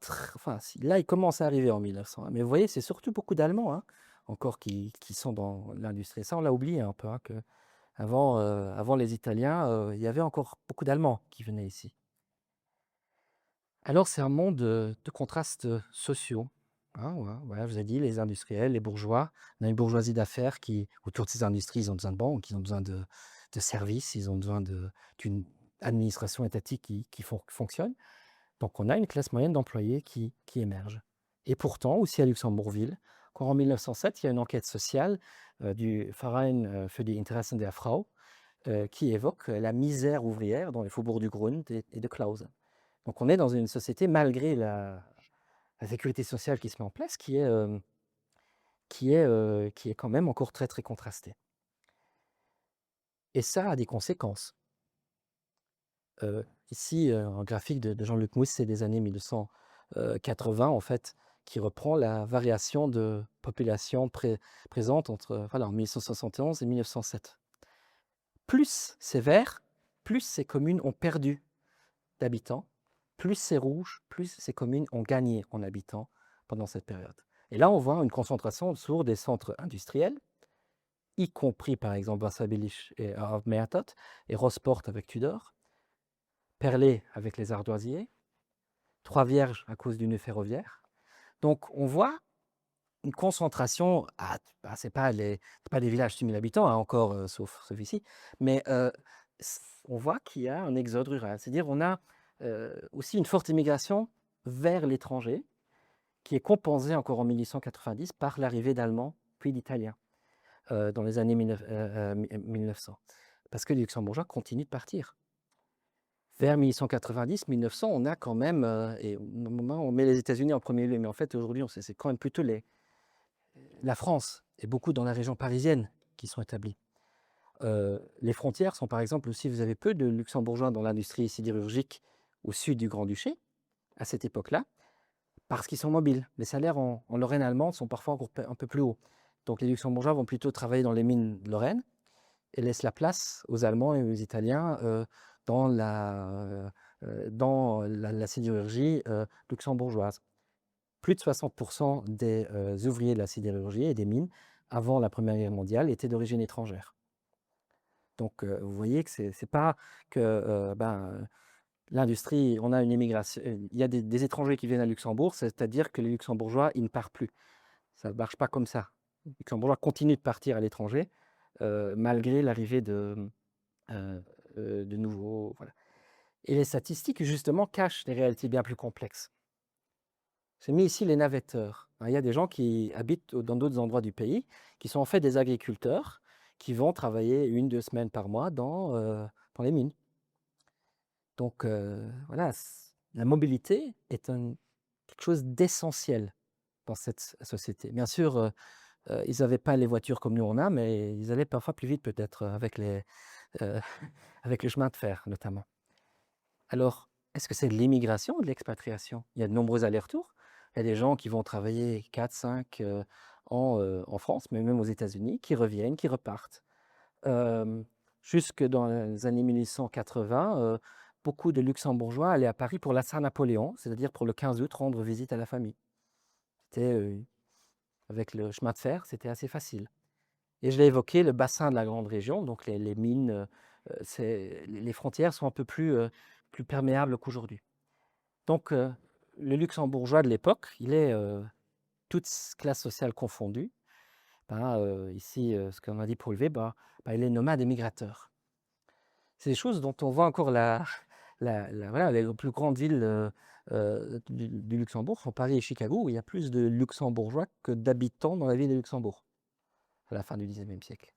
là, ils commencent à arriver en 1900. Mais vous voyez, c'est surtout beaucoup d'Allemands encore qui sont dans l'industrie. Ça, on l'a oublié un peu, que avant les Italiens, il y avait encore beaucoup d'Allemands qui venaient ici. Alors, c'est un monde de contrastes sociaux. Ah, ouais, je vous ai dit, les industriels, les bourgeois. On a une bourgeoisie d'affaires qui, autour de ces industries, ils ont besoin de banques, ils ont besoin de services, ils ont besoin d'une administration étatique qui fonctionne. Donc, on a une classe moyenne d'employés qui émerge. Et pourtant, aussi à Luxembourgville, quand en 1907, il y a une enquête sociale du Verein für die Interessen der Frau qui évoque la misère ouvrière dans les faubourgs du Grund et de Clausen. Donc, on est dans une société, malgré la sécurité sociale qui se met en place, qui est quand même encore très, très contrastée. Et ça a des conséquences. Ici, un graphique de Jean-Luc Mousse, c'est des années 1980, en fait, qui reprend la variation de population présente entre, voilà, en 1971 et 1907. Plus c'est vert, plus ces communes ont perdu d'habitants, plus c'est rouge, plus ces communes ont gagné en habitants pendant cette période. Et là, on voit une concentration autour des centres industriels, y compris par exemple Wasserbillig et Meertot, et Rosport avec Tudor, Perlé avec les ardoisiers, Trois-Vierges à cause du nœud ferroviaire. Donc on voit une concentration, c'est pas des villages de 6 000 habitants, hein, encore, sauf ici, mais on voit qu'il y a un exode rural. C'est-à-dire on a aussi une forte immigration vers l'étranger, qui est compensée encore en 1890 par l'arrivée d'Allemands puis d'Italiens dans les années 1900. Parce que les Luxembourgeois continuent de partir. Vers 1890-1900, on a quand même, et au moment on met les États-Unis en premier lieu, mais en fait aujourd'hui c'est quand même plutôt la France et beaucoup dans la région parisienne qui sont établis. Les frontières sont par exemple aussi, vous avez peu de Luxembourgeois dans l'industrie sidérurgique au sud du Grand-Duché, à cette époque-là, parce qu'ils sont mobiles. Les salaires en Lorraine allemande sont parfois encore un peu plus hauts. Donc les Luxembourgeois vont plutôt travailler dans les mines de Lorraine et laissent la place aux Allemands et aux Italiens dans la sidérurgie luxembourgeoise. Plus de 60% des ouvriers de la sidérurgie et des mines, avant la Première Guerre mondiale, étaient d'origine étrangère. Donc vous voyez que c'est pas que l'industrie, on a une immigration, il y a des étrangers qui viennent à Luxembourg, c'est-à-dire que les Luxembourgeois, ils ne partent plus. Ça ne marche pas comme ça. Les Luxembourgeois continuent de partir à l'étranger, malgré l'arrivée de nouveaux. Voilà. Et les statistiques, justement, cachent des réalités bien plus complexes. J'ai mis ici les navetteurs. Il y a des gens qui habitent dans d'autres endroits du pays, qui sont en fait des agriculteurs, qui vont travailler 1-2 semaines par mois dans les mines. Donc voilà, la mobilité est quelque chose d'essentiel dans cette société. Bien sûr, ils n'avaient pas les voitures comme nous on a, mais ils allaient parfois plus vite peut-être avec avec le chemin de fer notamment. Alors, est-ce que c'est de l'immigration ou de l'expatriation? Il y a de nombreux allers-retours. Il y a des gens qui vont travailler 4-5 ans en France, mais même aux États-Unis, qui reviennent, qui repartent. Jusque dans les années 1880, beaucoup de Luxembourgeois allaient à Paris pour la Saint-Napoléon, c'est-à-dire pour le 15 août, rendre visite à la famille. C'était, avec le chemin de fer, c'était assez facile. Et je l'ai évoqué, le bassin de la grande région, donc les mines, les frontières sont un peu plus perméables qu'aujourd'hui. Donc, le Luxembourgeois de l'époque, il est toute classe sociale confondue. Ici, ce qu'on a dit pour lever, il est nomade et migrateur. C'est des choses dont on voit encore voilà, les plus grandes villes du Luxembourg sont Paris et Chicago, où il y a plus de Luxembourgeois que d'habitants dans la ville de Luxembourg, à la fin du XIXe siècle.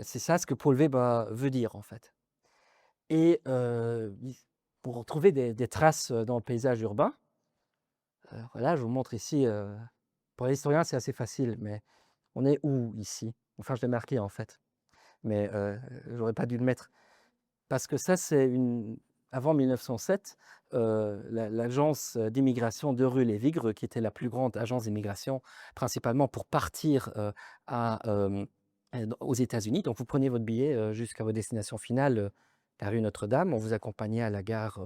C'est ça ce que Paul Weber veut dire, en fait. Et pour retrouver des traces dans le paysage urbain, voilà, je vous montre ici, pour les historiens, c'est assez facile, mais on est où ici? Enfin, je l'ai marqué, en fait, mais j'aurais pas dû le mettre. Parce que ça, c'est avant 1907, l'agence d'immigration de Rue-les-Vigres, qui était la plus grande agence d'immigration, principalement pour partir aux États-Unis. Donc, vous prenez votre billet jusqu'à votre destination finale, la rue Notre-Dame. On vous accompagnait à la gare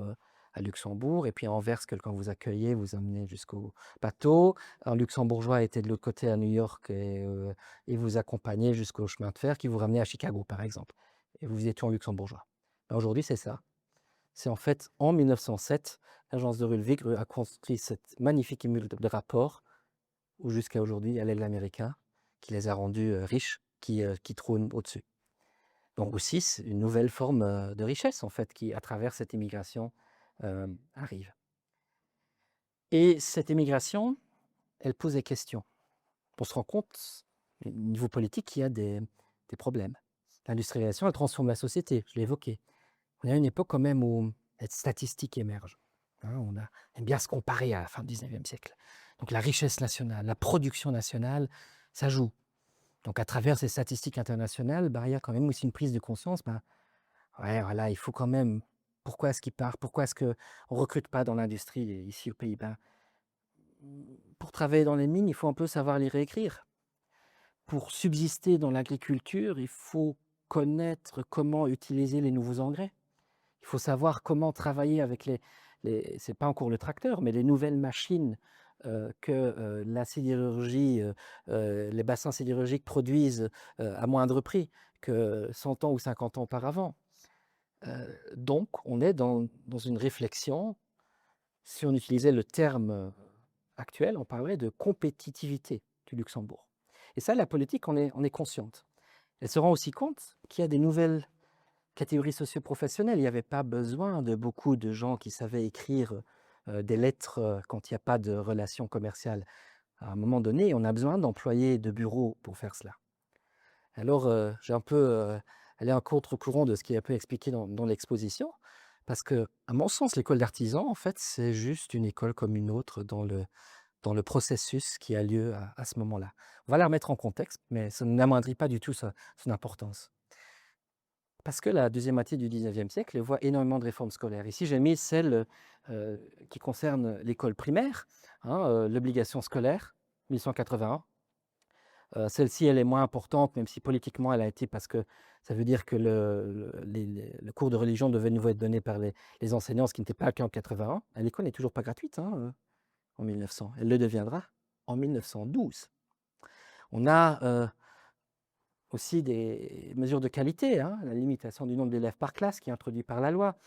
à Luxembourg. Et puis à Anvers, quelqu'un vous accueillait, vous emmenait jusqu'au bateau. Un luxembourgeois était de l'autre côté à New York et vous accompagnait jusqu'au chemin de fer qui vous ramenait à Chicago, par exemple. Et vous étiez en luxembourgeois. Aujourd'hui, c'est ça. C'est en fait, en 1907, l'agence de Rue-les-Vigres a construit cette magnifique immeuble de rapport ou jusqu'à aujourd'hui, il y a l'aile américain qui les a rendus riches, qui trône au-dessus. Donc aussi, c'est une nouvelle forme de richesse, en fait, qui, à travers cette immigration, arrive. Et cette immigration, elle pose des questions. On se rend compte, au niveau politique, qu'il y a des problèmes. L'industrialisation, elle transforme la société, je l'ai évoqué. On est à une époque quand même où les statistiques émergent. Hein, on aime bien se comparer à la fin du 19e siècle. Donc la richesse nationale, la production nationale, ça joue. Donc à travers ces statistiques internationales, il y a quand même aussi une prise de conscience. Ouais, voilà, il faut quand même. Pourquoi est-ce qu'ils partent? Pourquoi est-ce qu'on ne recrute pas dans l'industrie ici aux Pays-Bas? Pour travailler dans les mines, il faut un peu savoir lire et écrire. Pour subsister dans l'agriculture, il faut connaître comment utiliser les nouveaux engrais. Il faut savoir comment travailler avec c'est pas encore le tracteur, mais les nouvelles machines que la sidérurgie, les bassins sidérurgiques produisent à moindre prix que 100 ans ou 50 ans auparavant. Donc, on est dans une réflexion. Si on utilisait le terme actuel, on parlerait de compétitivité du Luxembourg. Et ça, la politique, on est consciente. Elle se rend aussi compte qu'il y a des nouvelles catégories socio-professionnelles. Il n'y avait pas besoin de beaucoup de gens qui savaient écrire des lettres quand il n'y a pas de relation commerciale. À un moment donné, on a besoin d'employés de bureaux pour faire cela. Alors, j'ai un peu allé en contre-courant de ce qui est un peu expliqué dans l'exposition, parce que, à mon sens, l'école d'artisans, en fait, c'est juste une école comme une autre dans le processus qui a lieu à ce moment-là. On va la remettre en contexte, mais ça n'amoindrit pas du tout son importance. Parce que la deuxième moitié du 19e siècle voit énormément de réformes scolaires. Ici, j'ai mis celle qui concerne l'école primaire, hein, l'obligation scolaire, 1881. Celle-ci, elle est moins importante, même si politiquement, elle a été, parce que ça veut dire que le cours de religion devait de nouveau être donné par les enseignants, ce qui n'était pas le cas en 81. L'école n'est toujours pas gratuite en 1900. Elle le deviendra en 1912. On a aussi des mesures de qualité, la limitation du nombre d'élèves par classe qui est introduite par la loi,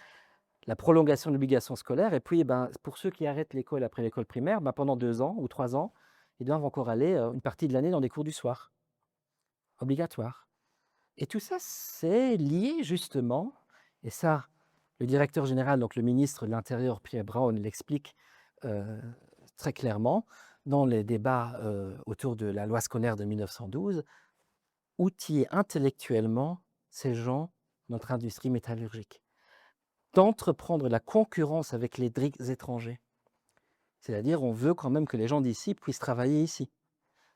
la prolongation de l'obligation scolaire, et puis pour ceux qui arrêtent l'école après l'école primaire, pendant 2 ans ou 3 ans, ils doivent encore aller une partie de l'année dans des cours du soir, obligatoires. Et tout ça, c'est lié justement, et ça, le directeur général, donc le ministre de l'Intérieur, Pierre Braun, l'explique très clairement dans les débats autour de la loi scolaire de 1912, outiller intellectuellement ces gens, notre industrie métallurgique, d'entreprendre la concurrence avec les étrangers. C'est-à-dire, on veut quand même que les gens d'ici puissent travailler ici.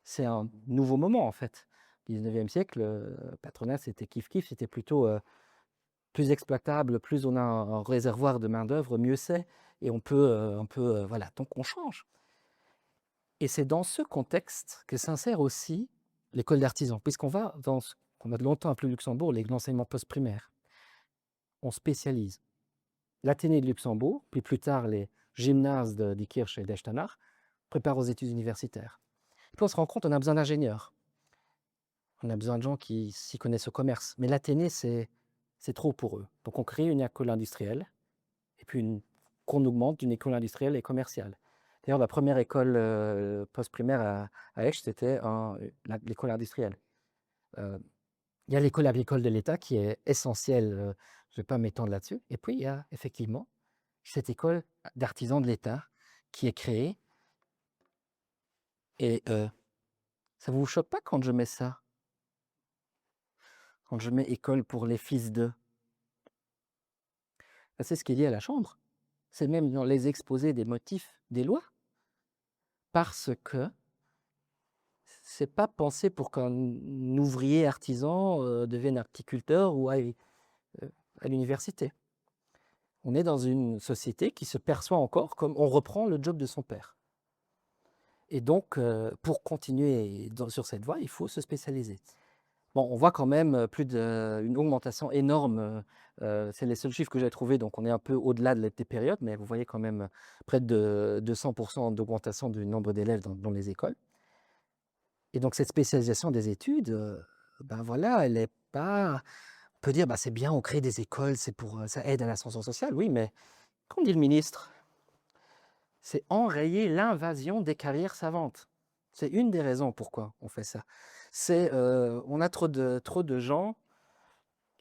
C'est un nouveau moment, en fait. Au 19e siècle, le patronat, c'était kiff-kiff, c'était plutôt plus exploitable, plus on a un réservoir de main-d'œuvre, mieux c'est, et on peut, voilà, donc on change. Et c'est dans ce contexte que s'insère aussi l'école d'artisans, puisqu'on va dans ce qu'on a de longtemps appelé Luxembourg, l'enseignement post-primaire. On spécialise. L'Athénée de Luxembourg, puis plus tard les gymnases de Diekirch et d'Echternach, préparent aux études universitaires. Et puis on se rend compte qu'on a besoin d'ingénieurs. On a besoin de gens qui s'y connaissent au commerce. Mais l'Athénée, c'est trop pour eux. Donc on crée une école industrielle, et puis qu'on augmente d'une école industrielle et commerciale. D'ailleurs, la première école post-primaire à Echt, c'était l'école industrielle. Il y a l'école agricole de l'État qui est essentielle, je ne vais pas m'étendre là-dessus. Et puis, il y a effectivement cette école d'artisans de l'État qui est créée. Et ça ne vous choque pas quand je mets ça? Quand je mets école pour les fils de. C'est ce qui est lié à la Chambre. C'est même dans les exposés des motifs des lois. Parce que c'est pas pensé pour qu'un ouvrier artisan devienne agriculteur ou aille à l'université. On est dans une société qui se perçoit encore comme on reprend le job de son père. Et donc, pour continuer sur cette voie, il faut se spécialiser. Bon, on voit quand même une augmentation énorme. C'est les seuls chiffres que j'ai trouvés, donc on est un peu au-delà de des périodes, mais vous voyez quand même près de 200% d'augmentation du nombre d'élèves dans les écoles. Et donc cette spécialisation des études, voilà, elle n'est pas. On peut dire, c'est bien, on crée des écoles, ça aide à l'ascension sociale, oui, mais comme dit le ministre, c'est enrayer l'invasion des carrières savantes. C'est une des raisons pourquoi on fait ça. C'est, on a trop de gens,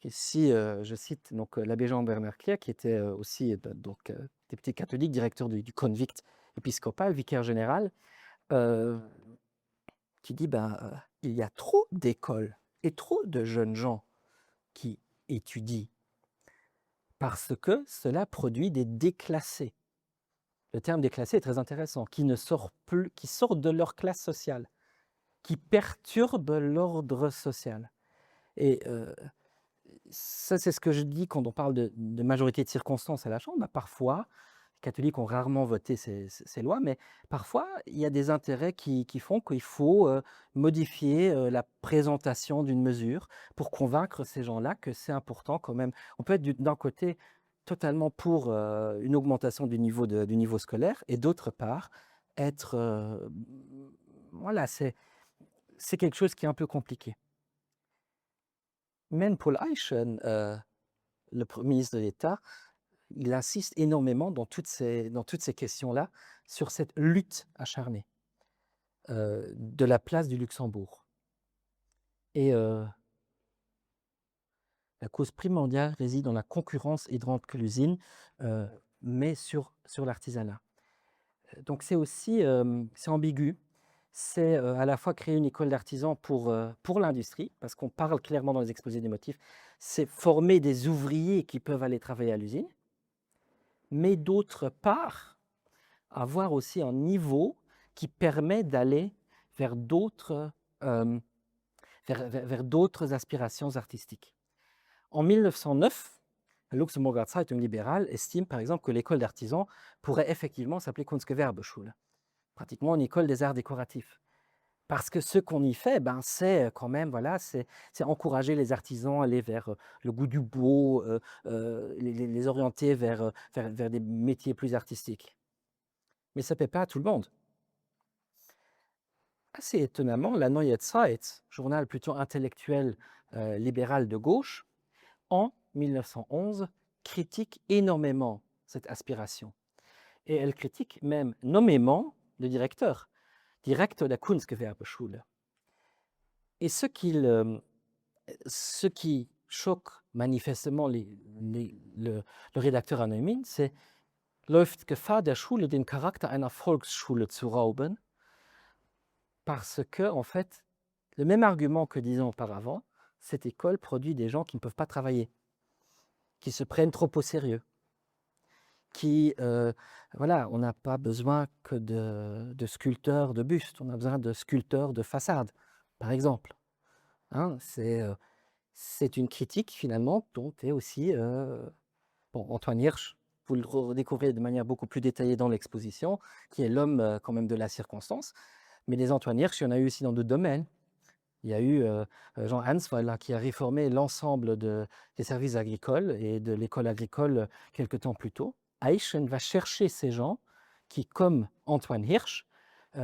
ici je cite donc l'abbé Jean-Bernard Clair, qui était aussi donc député catholique, directeur du convict épiscopal, vicaire général, euh, qui dit ben, il y a trop d'écoles et trop de jeunes gens qui étudient parce que cela produit des déclassés. Le terme déclassé est très intéressant, qui ne sortent plus, qui sortent de leur classe sociale, qui perturbent l'ordre social. Et ça, c'est ce que je dis quand on parle de majorité de circonstances à la Chambre. Bah, parfois, les catholiques ont rarement voté ces lois, mais parfois, il y a des intérêts qui font qu'il faut modifier la présentation d'une mesure pour convaincre ces gens-là que c'est important quand même. On peut être d'un côté totalement pour une augmentation du niveau scolaire et d'autre part, être... voilà, c'est quelque chose qui est un peu compliqué. Même Paul Eichen, le ministre de l'État, il insiste énormément dans toutes ces questions-là sur cette lutte acharnée de la place du Luxembourg. Et la cause primordiale réside dans la concurrence hydrante que l'usine met sur l'artisanat. Donc c'est aussi c'est ambigu. C'est à la fois créer une école d'artisans pour l'industrie, parce qu'on parle clairement dans les exposés des motifs, c'est former des ouvriers qui peuvent aller travailler à l'usine, mais d'autre part, avoir aussi un niveau qui permet d'aller vers d'autres vers d'autres aspirations artistiques. En 1909, la Luxemburger Zeitung libérale estime par exemple que l'école d'artisans pourrait effectivement s'appeler Kunstgewerbeschule, pratiquement une école des arts décoratifs. Parce que ce qu'on y fait, ben, c'est quand même, voilà, c'est encourager les artisans à aller vers le goût du beau, les orienter vers des métiers plus artistiques. Mais ça ne plaît pas à tout le monde. Assez étonnamment, la Neue Zeit, journal plutôt intellectuel libéral de gauche, en 1911, critique énormément cette aspiration. Et elle critique même nommément le directeur der Kunstgewerbeschule. Et ce qui choque manifestement le rédacteur anonyme, c'est « läuft Gefahr der Schule den Charakter einer Volksschule zu rauben » parce que, en fait, le même argument que disons auparavant, cette école produit des gens qui ne peuvent pas travailler, qui se prennent trop au sérieux, qui, voilà, on n'a pas besoin que de sculpteurs de bustes, on a besoin de sculpteurs de façades, par exemple. Hein, c'est une critique, finalement, dont est aussi... bon, Antoine Hirsch, vous le redécouvrez de manière beaucoup plus détaillée dans l'exposition, qui est l'homme quand même de la circonstance. Mais des Antoine Hirsch, il y en a eu aussi dans d'autres domaines. Il y a eu Jean Hansweiler qui a réformé l'ensemble des services agricoles et de l'école agricole quelque temps plus tôt. Eichen va chercher ces gens qui, comme Antoine Hirsch,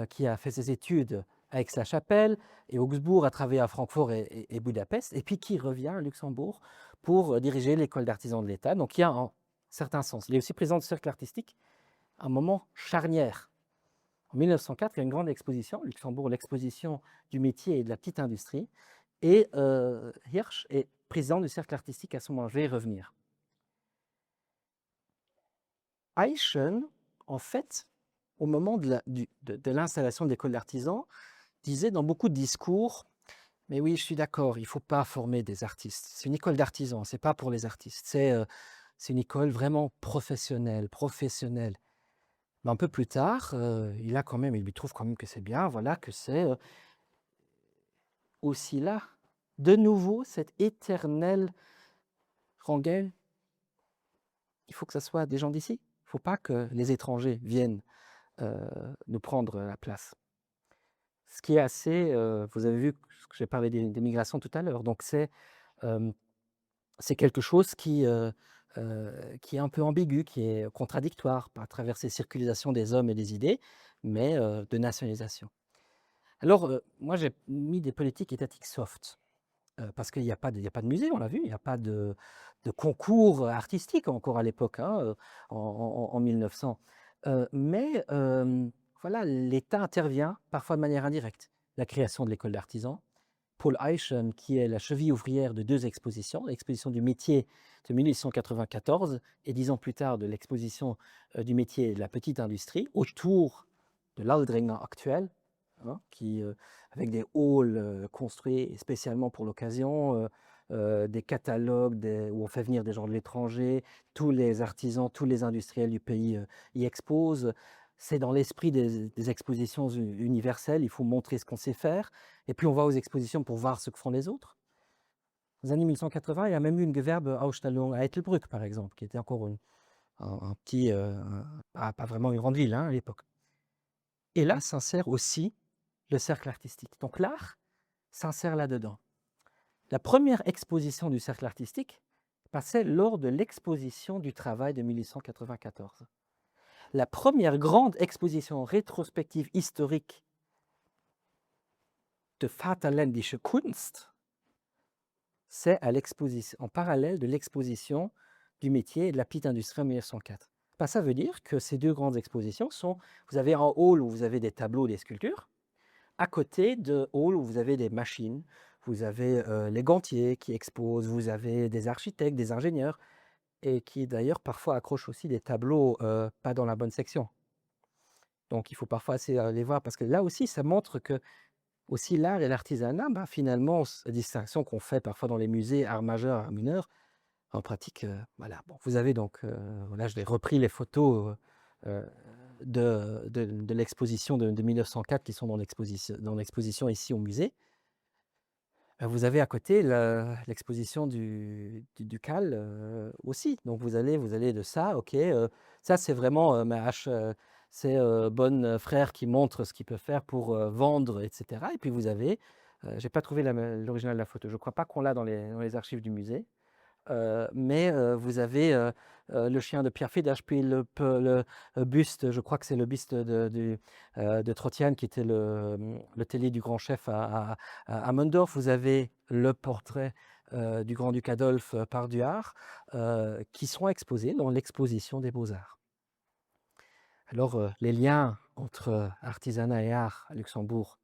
qui a fait ses études à Aix-la-Chapelle et Augsbourg, a travaillé à Francfort et Budapest, et puis qui revient à Luxembourg pour diriger l'école d'artisans de l'État. Donc il y a un certain sens. Il est aussi président du cercle artistique, un moment charnière. En 1904, il y a une grande exposition, Luxembourg, l'exposition du métier et de la petite industrie, et Hirsch est président du cercle artistique à ce moment. Je vais y revenir. Eichen, en fait, au moment de l'installation de l'école d'artisans, disait dans beaucoup de discours, mais oui, je suis d'accord, il ne faut pas former des artistes. C'est une école d'artisans, ce n'est pas pour les artistes. C'est une école vraiment professionnelle. Mais un peu plus tard, il lui trouve quand même que c'est bien, voilà, que c'est aussi là, de nouveau, cette éternelle rengaine. Il faut que ce soit des gens d'ici. Il ne faut pas que les étrangers viennent nous prendre la place. Ce qui est assez, vous avez vu que j'ai parlé des migrations tout à l'heure, donc c'est quelque chose qui est un peu ambigu, qui est contradictoire à travers ces circulations des hommes et des idées, mais de nationalisation. Alors, moi j'ai mis des politiques étatiques soft, parce qu'il n'y a pas de musée, on l'a vu, il n'y a pas de concours artistique encore à l'époque, hein, en 1900. Mais voilà, l'État intervient parfois de manière indirecte. La création de l'école d'artisans. Paul Eichen, qui est la cheville ouvrière de 2 expositions, l'exposition du métier de 1894 et 10 ans plus tard de l'exposition du métier et de la petite industrie autour de l'Aldringer actuel, hein, avec des halls construits spécialement pour l'occasion, des catalogues où on fait venir des gens de l'étranger, tous les artisans, tous les industriels du pays y exposent. C'est dans l'esprit des expositions universelles, il faut montrer ce qu'on sait faire, et puis on va aux expositions pour voir ce que font les autres. Dans les années 1980, il y a même eu une Gewerbeausstellung à Ettelbruck, par exemple, qui était encore un petit, pas vraiment une grande ville hein, à l'époque. Et là s'insère aussi le cercle artistique. Donc l'art s'insère là-dedans. La première exposition du cercle artistique passait lors de l'exposition du travail de 1894. La première grande exposition rétrospective historique de Vaterländische Kunst, c'est en parallèle de l'exposition du métier et de la petite industrie en 1904. Ça veut dire que ces 2 grandes expositions sont, vous avez un hall où vous avez des tableaux, des sculptures, à côté de halls où vous avez des machines, vous avez les gantiers qui exposent, vous avez des architectes, des ingénieurs, et qui d'ailleurs parfois accrochent aussi des tableaux pas dans la bonne section. Donc il faut parfois essayer les voir, parce que là aussi, ça montre que aussi l'art et l'artisanat, finalement, la distinction qu'on fait parfois dans les musées, art majeur, art mineur, en pratique, voilà. Bon, vous avez donc, là, je l'ai repris les photos de l'exposition de 1904 qui sont dans l'exposition ici au musée. Vous avez à côté l'exposition du CAL aussi. Donc vous allez de ça, ok, ça c'est vraiment c'est Bonne Frère qui montre ce qu'il peut faire pour vendre, etc. Et puis vous avez, j'ai pas trouvé l'original de la photo, je crois pas qu'on l'a dans les archives du musée. Mais vous avez le chien de Pierre Fidach, puis le buste, je crois que c'est le buste de Trotian, qui était le télé du grand chef à Mondorf. Vous avez le portrait du grand-duc Adolphe par Duhart, qui sont exposés dans l'exposition des Beaux-Arts. Alors, les liens entre artisanat et art à Luxembourg,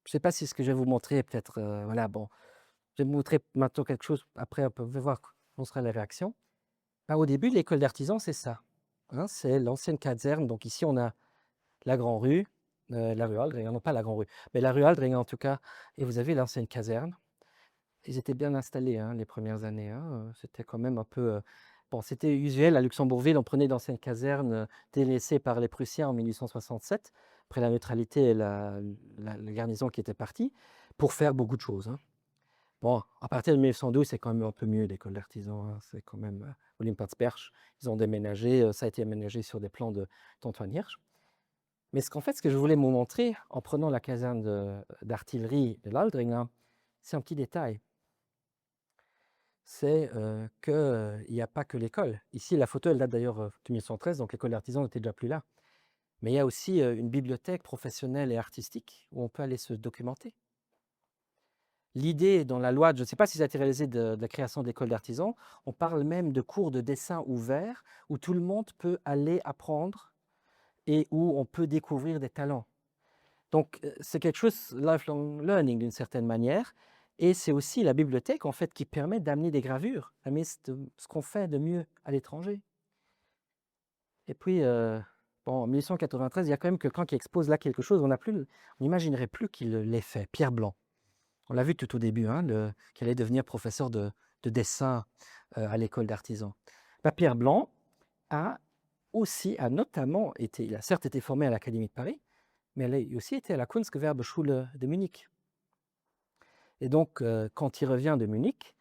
je ne sais pas si ce que je vais vous montrer, peut-être, voilà, bon, je vais vous montrer maintenant quelque chose, après on va voir comment sera la réaction. Au début, l'école d'artisans, c'est ça, hein, c'est l'ancienne caserne. Donc ici, on a la Grand Rue, la rue Aldring, non pas la Grand Rue, mais la rue Aldring en tout cas, et vous avez l'ancienne caserne. Ils étaient bien installés hein, les premières années, hein, c'était quand même un peu... bon, c'était usuel à Luxembourgville, on prenait d'anciennes casernes délaissées par les Prussiens en 1867, après la neutralité et la garnison qui était partie, pour faire beaucoup de choses, hein. Bon, à partir de 1912, c'est quand même un peu mieux l'école d'artisans, hein. C'est quand même Olympiatsberg, ils ont déménagé, ça a été aménagé sur des plans d'Antoine Hirsch. Mais ce que je voulais vous montrer en prenant la caserne d'artillerie de l'Aldringer, c'est un petit détail. C'est qu'il n'y a pas que l'école. Ici, la photo, elle date d'ailleurs de 1913, donc l'école d'artisans n'était déjà plus là. Mais il y a aussi une bibliothèque professionnelle et artistique où on peut aller se documenter. L'idée dans la loi, je ne sais pas si ça a été réalisé de la création d'écoles d'artisans, on parle même de cours de dessin ouverts où tout le monde peut aller apprendre et où on peut découvrir des talents. Donc c'est quelque chose, lifelong learning d'une certaine manière, et c'est aussi la bibliothèque en fait qui permet d'amener des gravures, d'amener ce qu'on fait de mieux à l'étranger. Et puis, bon, en 1893, il y a quand même quelqu'un qui expose là quelque chose, on n'imaginerait plus qu'il l'ait fait, Pierre Blanc. On l'a vu tout au début, hein, qui allait devenir professeur de dessin à l'école d'artisans. Pierre Blanc a notamment été, il a certes été formé à l'Académie de Paris, mais il a aussi été à la Kunstgewerbeschule de Munich. Et donc, quand il revient de Munich,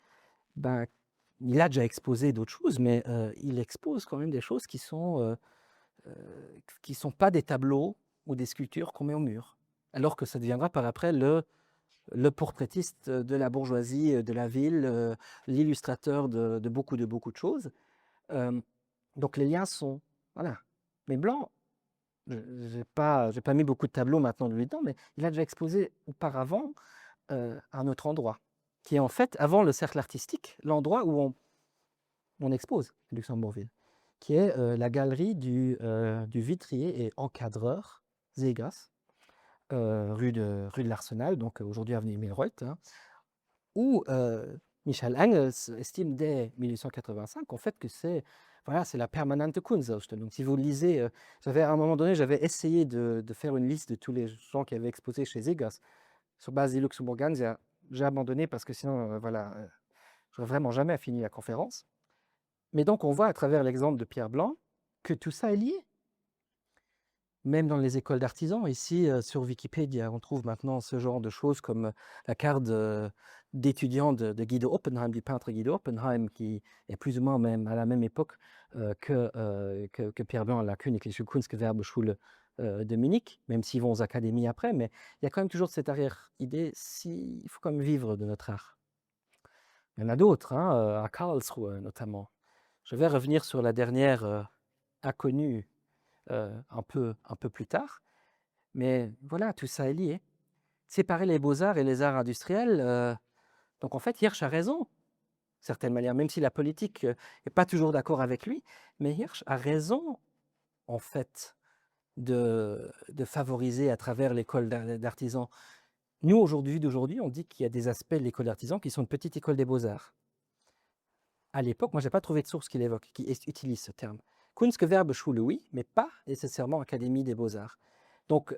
il a déjà exposé d'autres choses, mais il expose quand même des choses qui sont pas des tableaux ou des sculptures qu'on met au mur, alors que ça deviendra par après le portraitiste de la bourgeoisie de la ville, l'illustrateur de beaucoup de choses. Donc les liens sont... Voilà. Mais Blanc, je n'ai pas mis beaucoup de tableaux maintenant de lui dedans, mais il a déjà exposé auparavant à un autre endroit, qui est en fait, avant le cercle artistique, l'endroit où on expose à Luxembourgville, qui est la galerie du vitrier et encadreur Zegas, rue de l'Arsenal, donc aujourd'hui avenue Milroy, hein, où Michel Engels estime dès 1885 en fait que c'est voilà, c'est la permanente Kunst. Donc si vous lisez, à un moment donné, j'avais essayé de faire une liste de tous les gens qui avaient exposé chez Zegas sur base des Luxembourgans. J'ai abandonné parce que sinon, voilà, j'aurais vraiment jamais fini la conférence. Mais donc on voit à travers l'exemple de Pierre Blanc que tout ça est lié. Même dans les écoles d'artisans, ici sur Wikipédia, on trouve maintenant ce genre de choses comme la carte d'étudiant de Guido Oppenheim, du peintre Guido Oppenheim, qui est plus ou moins même à la même époque que Pierre Blanc à la Königliche Kunstgewerbeschule de Munich, même s'ils vont aux académies après, mais il y a quand même toujours cette arrière-idée, il faut quand même vivre de notre art. Il y en a d'autres, hein, à Karlsruhe notamment. Je vais revenir sur la dernière inconnue un peu plus tard. Mais voilà, tout ça est lié. Séparer les beaux-arts et les arts industriels, donc en fait, Hirsch a raison, d'une certaine manière, même si la politique n'est pas toujours d'accord avec lui, mais Hirsch a raison, en fait, de favoriser à travers l'école d'artisans. Nous, d'aujourd'hui, on dit qu'il y a des aspects de l'école d'artisans qui sont une petite école des beaux-arts. À l'époque, moi, je n'ai pas trouvé de source qui l'évoque, qui utilise ce terme. Kunstgewerbeschule, oui, mais pas nécessairement Académie des beaux-arts. Donc,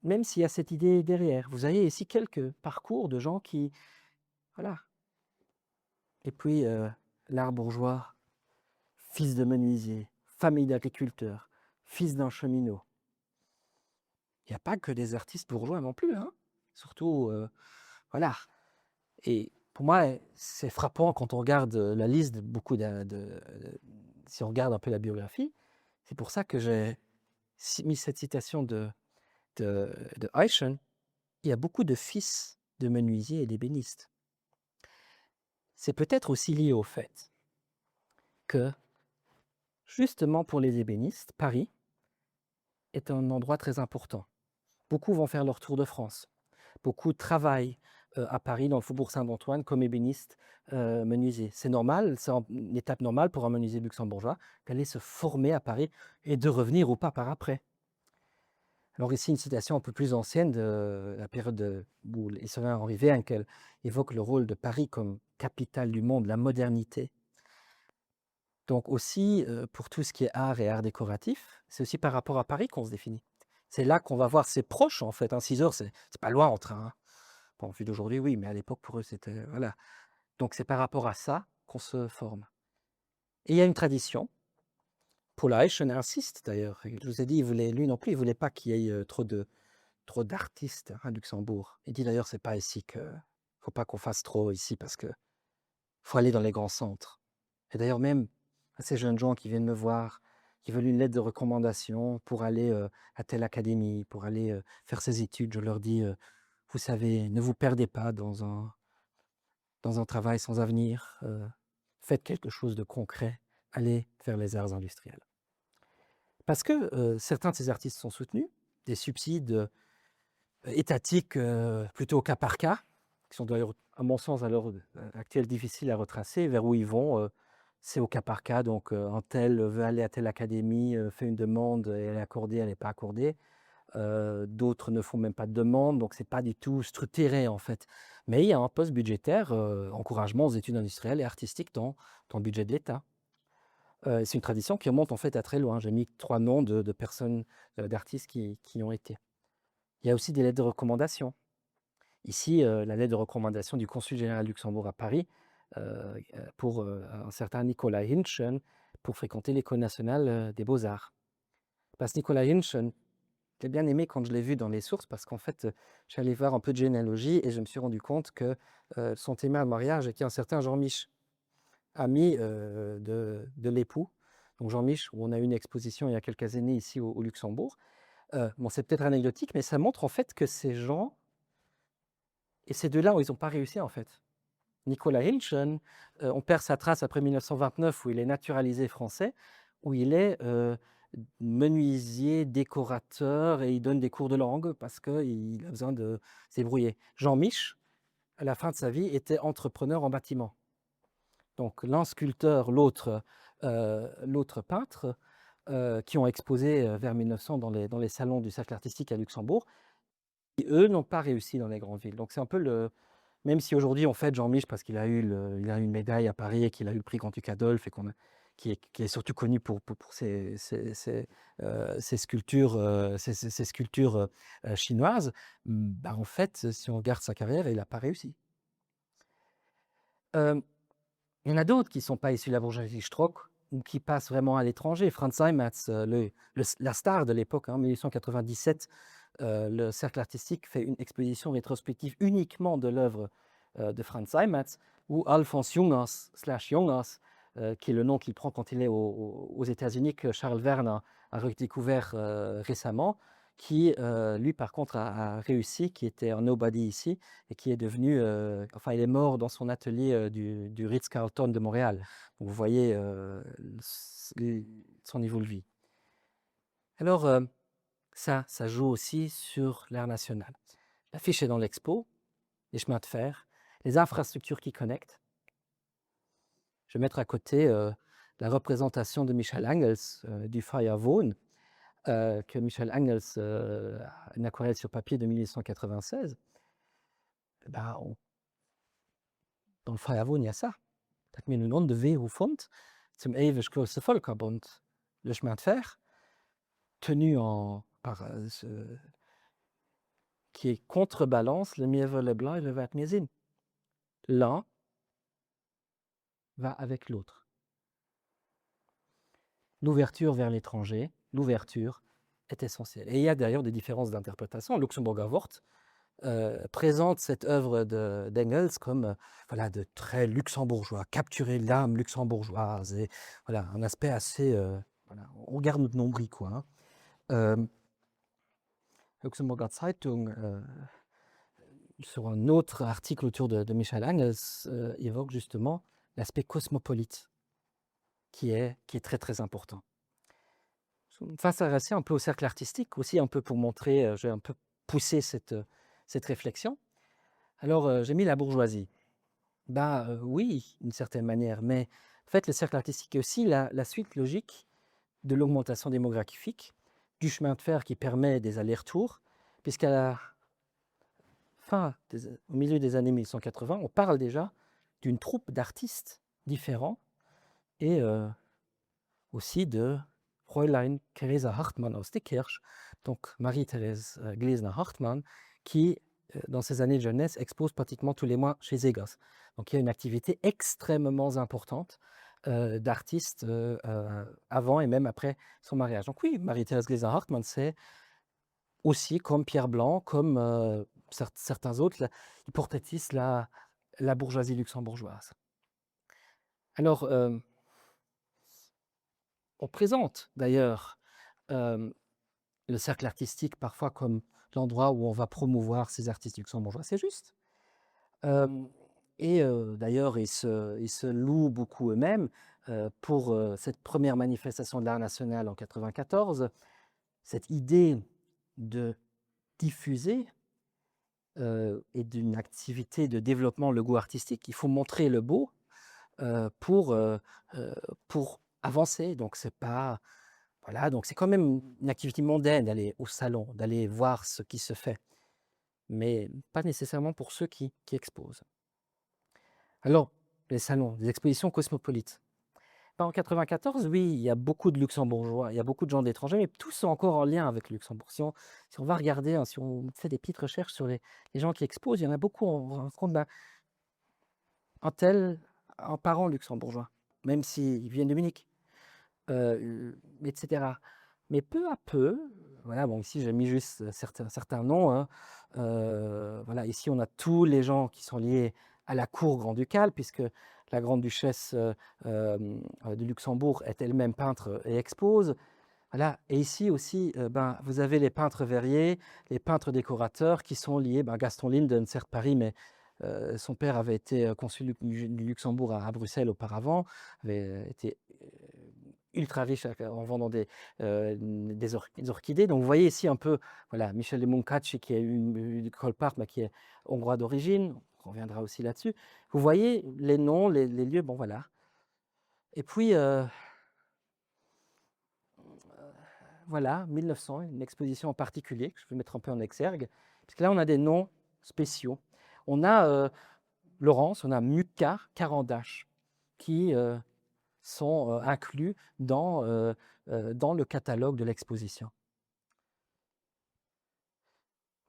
même s'il y a cette idée derrière, vous avez ici quelques parcours de gens qui, voilà. Et puis, l'art bourgeois, fils de menuisier, famille d'agriculteurs, fils d'un cheminot. Il n'y a pas que des artistes bourgeois non plus, hein. Surtout, voilà. Et pour moi, c'est frappant quand on regarde la liste de beaucoup si on regarde un peu la biographie. C'est pour ça que j'ai mis cette citation de Eichen. Il y a beaucoup de fils de menuisiers et d'ébénistes. C'est peut-être aussi lié au fait que, justement pour les ébénistes, Paris est un endroit très important. Beaucoup vont faire leur tour de France. Beaucoup travaillent à Paris, dans le Faubourg Saint-Antoine, comme ébénistes menuisiers. C'est normal, c'est une étape normale pour un menuisier luxembourgeois d'aller se former à Paris et de revenir ou pas par après. Alors ici, une citation un peu plus ancienne de la période où l'historien Henri Veinkel évoque le rôle de Paris comme capitale du monde, la modernité. Donc aussi, pour tout ce qui est art et art décoratif, c'est aussi par rapport à Paris qu'on se définit. C'est là qu'on va voir ses proches, en fait. 6 heures, c'est pas loin en train. Hein. Bon, vu d'aujourd'hui, oui, mais à l'époque, pour eux, c'était... Voilà. Donc c'est par rapport à ça qu'on se forme. Et il y a une tradition. Paul Eichen insiste d'ailleurs. Je vous ai dit, lui non plus, il ne voulait pas qu'il y ait trop d'artistes à Luxembourg. Il dit d'ailleurs, c'est pas ici que... faut pas qu'on fasse trop ici parce que faut aller dans les grands centres. Et d'ailleurs, même à ces jeunes gens qui viennent me voir, qui veulent une lettre de recommandation pour aller à telle académie, pour aller faire ses études, je leur dis, vous savez, ne vous perdez pas dans un travail sans avenir. Faites quelque chose de concret. Allez faire les arts industriels. Parce que certains de ces artistes sont soutenus, des subsides étatiques plutôt au cas par cas, qui sont d'ailleurs, à mon sens, à l'heure actuelle, difficiles à retracer. Vers où ils vont, c'est au cas par cas. Donc, un tel veut aller à telle académie, fait une demande, et elle est accordée, elle n'est pas accordée. D'autres ne font même pas de demande, donc ce n'est pas du tout structuré, en fait. Mais il y a un poste budgétaire, encouragement aux études industrielles et artistiques dans le budget de l'État. C'est une tradition qui remonte en fait à très loin. J'ai mis 3 noms de personnes, d'artistes qui ont été. Il y a aussi des lettres de recommandation. Ici, la lettre de recommandation du consul général de Luxembourg à Paris pour un certain Nicolas Hinschen pour fréquenter l'École nationale des beaux-arts. Parce que Nicolas Hinschen, j'ai bien aimé quand je l'ai vu dans les sources parce qu'en fait, je suis allé voir un peu de généalogie et je me suis rendu compte que son témoin de mariage était un certain Jean-Mich, ami de l'époux. Donc Jean-Mich, où on a eu une exposition il y a quelques années ici au Luxembourg. Bon, c'est peut-être anecdotique, mais ça montre en fait que ces gens, et ces deux-là, ils n'ont pas réussi en fait. Nicolas Hinschen, on perd sa trace après 1929 où il est naturalisé français, où il est menuisier, décorateur et il donne des cours de langue parce qu'il a besoin de se débrouiller. Jean-Mich, à la fin de sa vie, était entrepreneur en bâtiment. Donc l'un sculpteur, l'autre l'autre peintre, qui ont exposé vers 1900 dans les salons du cercle artistique à Luxembourg, qui eux n'ont pas réussi dans les grandes villes. Donc c'est un peu le... Même si aujourd'hui on fête Jean-Mich parce qu'il a eu il a eu une médaille à Paris et qu'il a eu le prix Grand-Duc Adolphe et qui est surtout connu pour ses sculptures, ses sculptures chinoises, bah, en fait, si on regarde sa carrière, il n'a pas réussi. Il y en a d'autres qui ne sont pas issus de la bourgeoisie Strock ou qui passent vraiment à l'étranger. Franz Heimatz, la star de l'époque, en 1897, le cercle artistique fait une exposition rétrospective uniquement de l'œuvre de Franz Heimatz, ou Alphonse Jungers, qui est le nom qu'il prend quand il est aux États-Unis, que Charles Verne a redécouvert récemment, qui, lui, par contre, a réussi, qui était un nobody ici, et qui est devenu... enfin, il est mort dans son atelier du Ritz-Carlton de Montréal. Donc, vous voyez son niveau de vie. Alors, ça joue aussi sur l'art national. L'affiche est dans l'expo, les chemins de fer, les infrastructures qui connectent. Je vais mettre à côté la représentation de Michel Angels du Feuerwohn, que Michel Angels, une aquarelle sur papier de 1896. Ben, dans le Feuerwohn, il y a ça. Dat mir nun de Weg fand zum ewig große Völkerbund. Le chemin de fer, tenu par qui contrebalance le mieux le blanc et le vert miezine. L'un va avec l'autre. L'ouverture vers l'étranger, l'ouverture est essentielle. Et il y a d'ailleurs des différences d'interprétation. Luxemburger Wort présente cette œuvre d'Engels comme voilà, de très luxembourgeois, capturer l'âme luxembourgeoise, et voilà, un aspect assez... voilà, on garde notre nombril, quoi. Hein. Luxemburger Zeitung, sur un autre article autour de Michel Angels, évoque justement l'aspect cosmopolite, qui est très très important. Je vais m'intéresser un peu au cercle artistique, aussi un peu pour montrer, j'ai un peu poussé cette réflexion. Alors, j'ai mis la bourgeoisie. Oui, d'une certaine manière, mais en fait, le cercle artistique est aussi la suite logique de l'augmentation démographique, du chemin de fer qui permet des allers-retours, puisqu'à la fin, au milieu des années 1180, on parle déjà d'une troupe d'artistes différents et aussi de Fräulein Theresa Hartmann aus der Kirche, donc Marie-Thérèse Glesner-Hartmann, qui, dans ses années de jeunesse, expose pratiquement tous les mois chez Zegers. Donc il y a une activité extrêmement importante d'artistes avant et même après son mariage. Donc oui, Marie-Thérèse Glesner-Hartmann, c'est aussi, comme Pierre Blanc, comme certains autres, ils portraitisent la bourgeoisie luxembourgeoise. Alors, on présente d'ailleurs le cercle artistique parfois comme l'endroit où on va promouvoir ces artistes luxembourgeois. C'est juste. Et d'ailleurs, ils se louent beaucoup eux-mêmes pour cette première manifestation de l'art national en 1994, cette idée de diffuser et d'une activité de développement le goût artistique. Il faut montrer le beau pour avancer. Donc c'est pas... Voilà, donc c'est quand même une activité mondaine d'aller au salon, d'aller voir ce qui se fait, mais pas nécessairement pour ceux qui exposent. Alors, les salons, les expositions cosmopolites. En 1994, oui, il y a beaucoup de luxembourgeois, il y a beaucoup de gens d'étrangers, mais tous sont encore en lien avec Luxembourg. Si on va regarder, hein, si on fait des petites recherches sur les gens qui exposent, il y en a beaucoup, on rend compte un tel, un parent luxembourgeois, même s'il vient de Munich. Etc. Mais peu à peu, voilà, bon, ici j'ai mis juste certains noms. Hein, voilà, ici on a tous les gens qui sont liés à la cour grand-ducale, puisque la grande-duchesse de Luxembourg est elle-même peintre et expose. Voilà. Et ici aussi, vous avez les peintres verriers, les peintres décorateurs qui sont liés. Gaston Linden, certes Paris, mais son père avait été consul du Luxembourg à Bruxelles auparavant, avait été ultra riche en vendant des orchidées. Donc vous voyez ici un peu, voilà, Michel de Moncacci qui est une Colpart, qui est hongrois d'origine, on reviendra aussi là-dessus. Vous voyez les noms, les lieux, bon voilà. Et puis voilà, 1900, une exposition en particulier que je vais mettre un peu en exergue, parce que là, on a des noms spéciaux. On a Laurence, on a Muka, Carandache, qui sont inclus dans le catalogue de l'exposition.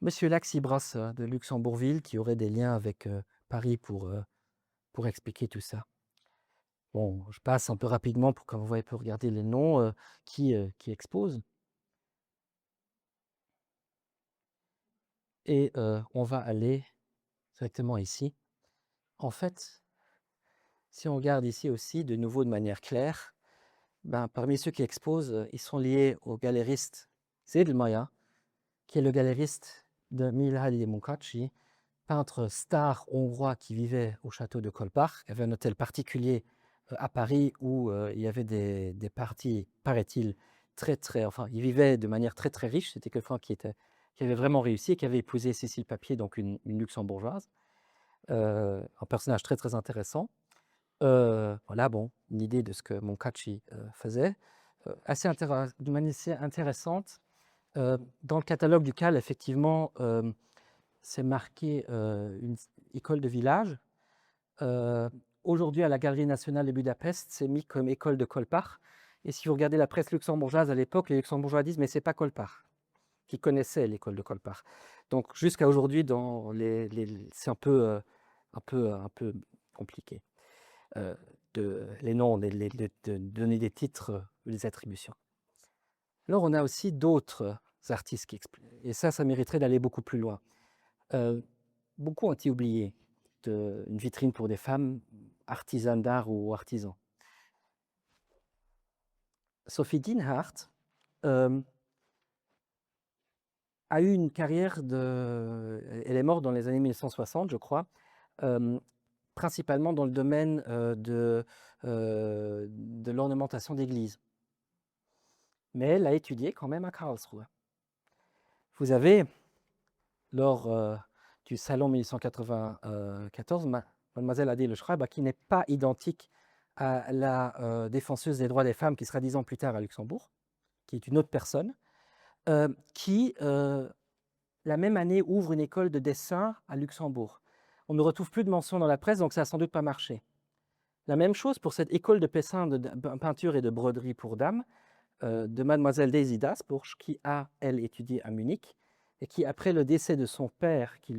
Monsieur Laxibras de Luxembourgville, qui aurait des liens avec Paris pour expliquer tout ça. Bon, je passe un peu rapidement pour que vous voyez, regarder les noms qui exposent. Et on va aller directement ici. En fait, si on regarde ici aussi, de nouveau de manière claire, ben, parmi ceux qui exposent, ils sont liés au galériste Sedlmayr, qui est le galériste de Mihai Munkacsy, peintre star hongrois qui vivait au château de Kolpach. Il y avait un hôtel particulier à Paris où il y avait des parties, paraît-il, enfin, il vivait de manière très très riche. C'était quelqu'un qui avait vraiment réussi et qui avait épousé Cécile Papier, donc une luxembourgeoise. Un personnage très très intéressant. Voilà, bon, une idée de ce que Munkacsy faisait. De manière assez intéressante. Dans le catalogue du CAL, effectivement, c'est marqué une école de village. Aujourd'hui, à la Galerie nationale de Budapest, c'est mis comme école de Kolpach. Et si vous regardez la presse luxembourgeoise à l'époque, les luxembourgeois disent « mais c'est pas Kolpach », qui connaissaient l'école de Kolpach. Donc jusqu'à aujourd'hui, c'est un peu compliqué les noms, de donner des titres, les attributions. Alors on a aussi d'autres artistes qui expliquent, et ça mériterait d'aller beaucoup plus loin. Beaucoup ont été oubliés d'une vitrine pour des femmes artisanes d'art ou artisans. Sophie Dinhart a eu une carrière elle est morte dans les années 1960, je crois, principalement dans le domaine de l'ornementation d'église. Mais elle a étudié quand même à Karlsruhe. Vous avez, lors du salon 1894, mademoiselle Adele Schreiber, qui n'est pas identique à la défenseuse des droits des femmes qui sera 10 ans plus tard à Luxembourg, qui est une autre personne, qui, la même année, ouvre une école de dessin à Luxembourg. On ne retrouve plus de mention dans la presse, donc ça n'a sans doute pas marché. La même chose pour cette école de peinture et de broderie pour dames de mademoiselle Daisy Dasburg, qui a, elle, étudié à Munich, et qui, après le décès de son père, qui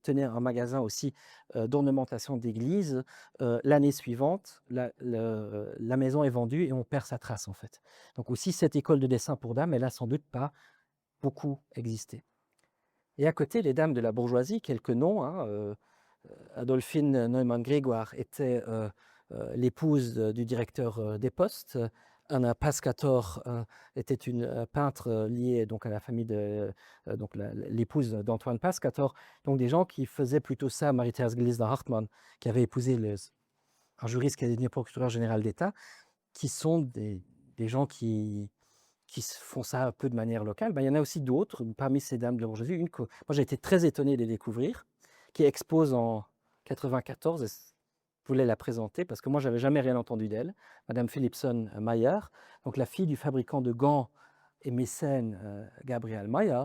tenait un magasin aussi d'ornementation d'église, l'année suivante, la maison est vendue et on perd sa trace, en fait. Donc aussi, cette école de dessin pour dames, elle n'a sans doute pas beaucoup existé. Et à côté, les dames de la bourgeoisie, quelques noms, hein, Adolphine Neumann-Grégoire était l'épouse du directeur des postes. Anna Pascator était une peintre liée donc à la famille donc l'épouse d'Antoine Pascator. Donc des gens qui faisaient plutôt ça, Marie-Thérèse Glisner-Hartmann, qui avait épousé un juriste qui est devenu procureur général d'État, qui sont des gens qui font ça un peu de manière locale. Ben, il y en a aussi d'autres, parmi ces dames de la bourgeoisie, une que moi j'ai été très étonné de les découvrir, qui expose en 94, et je voulais la présenter parce que moi j'avais jamais rien entendu d'elle, Madame Philipson Mayer, donc la fille du fabricant de gants et mécène Gabriel Mayer,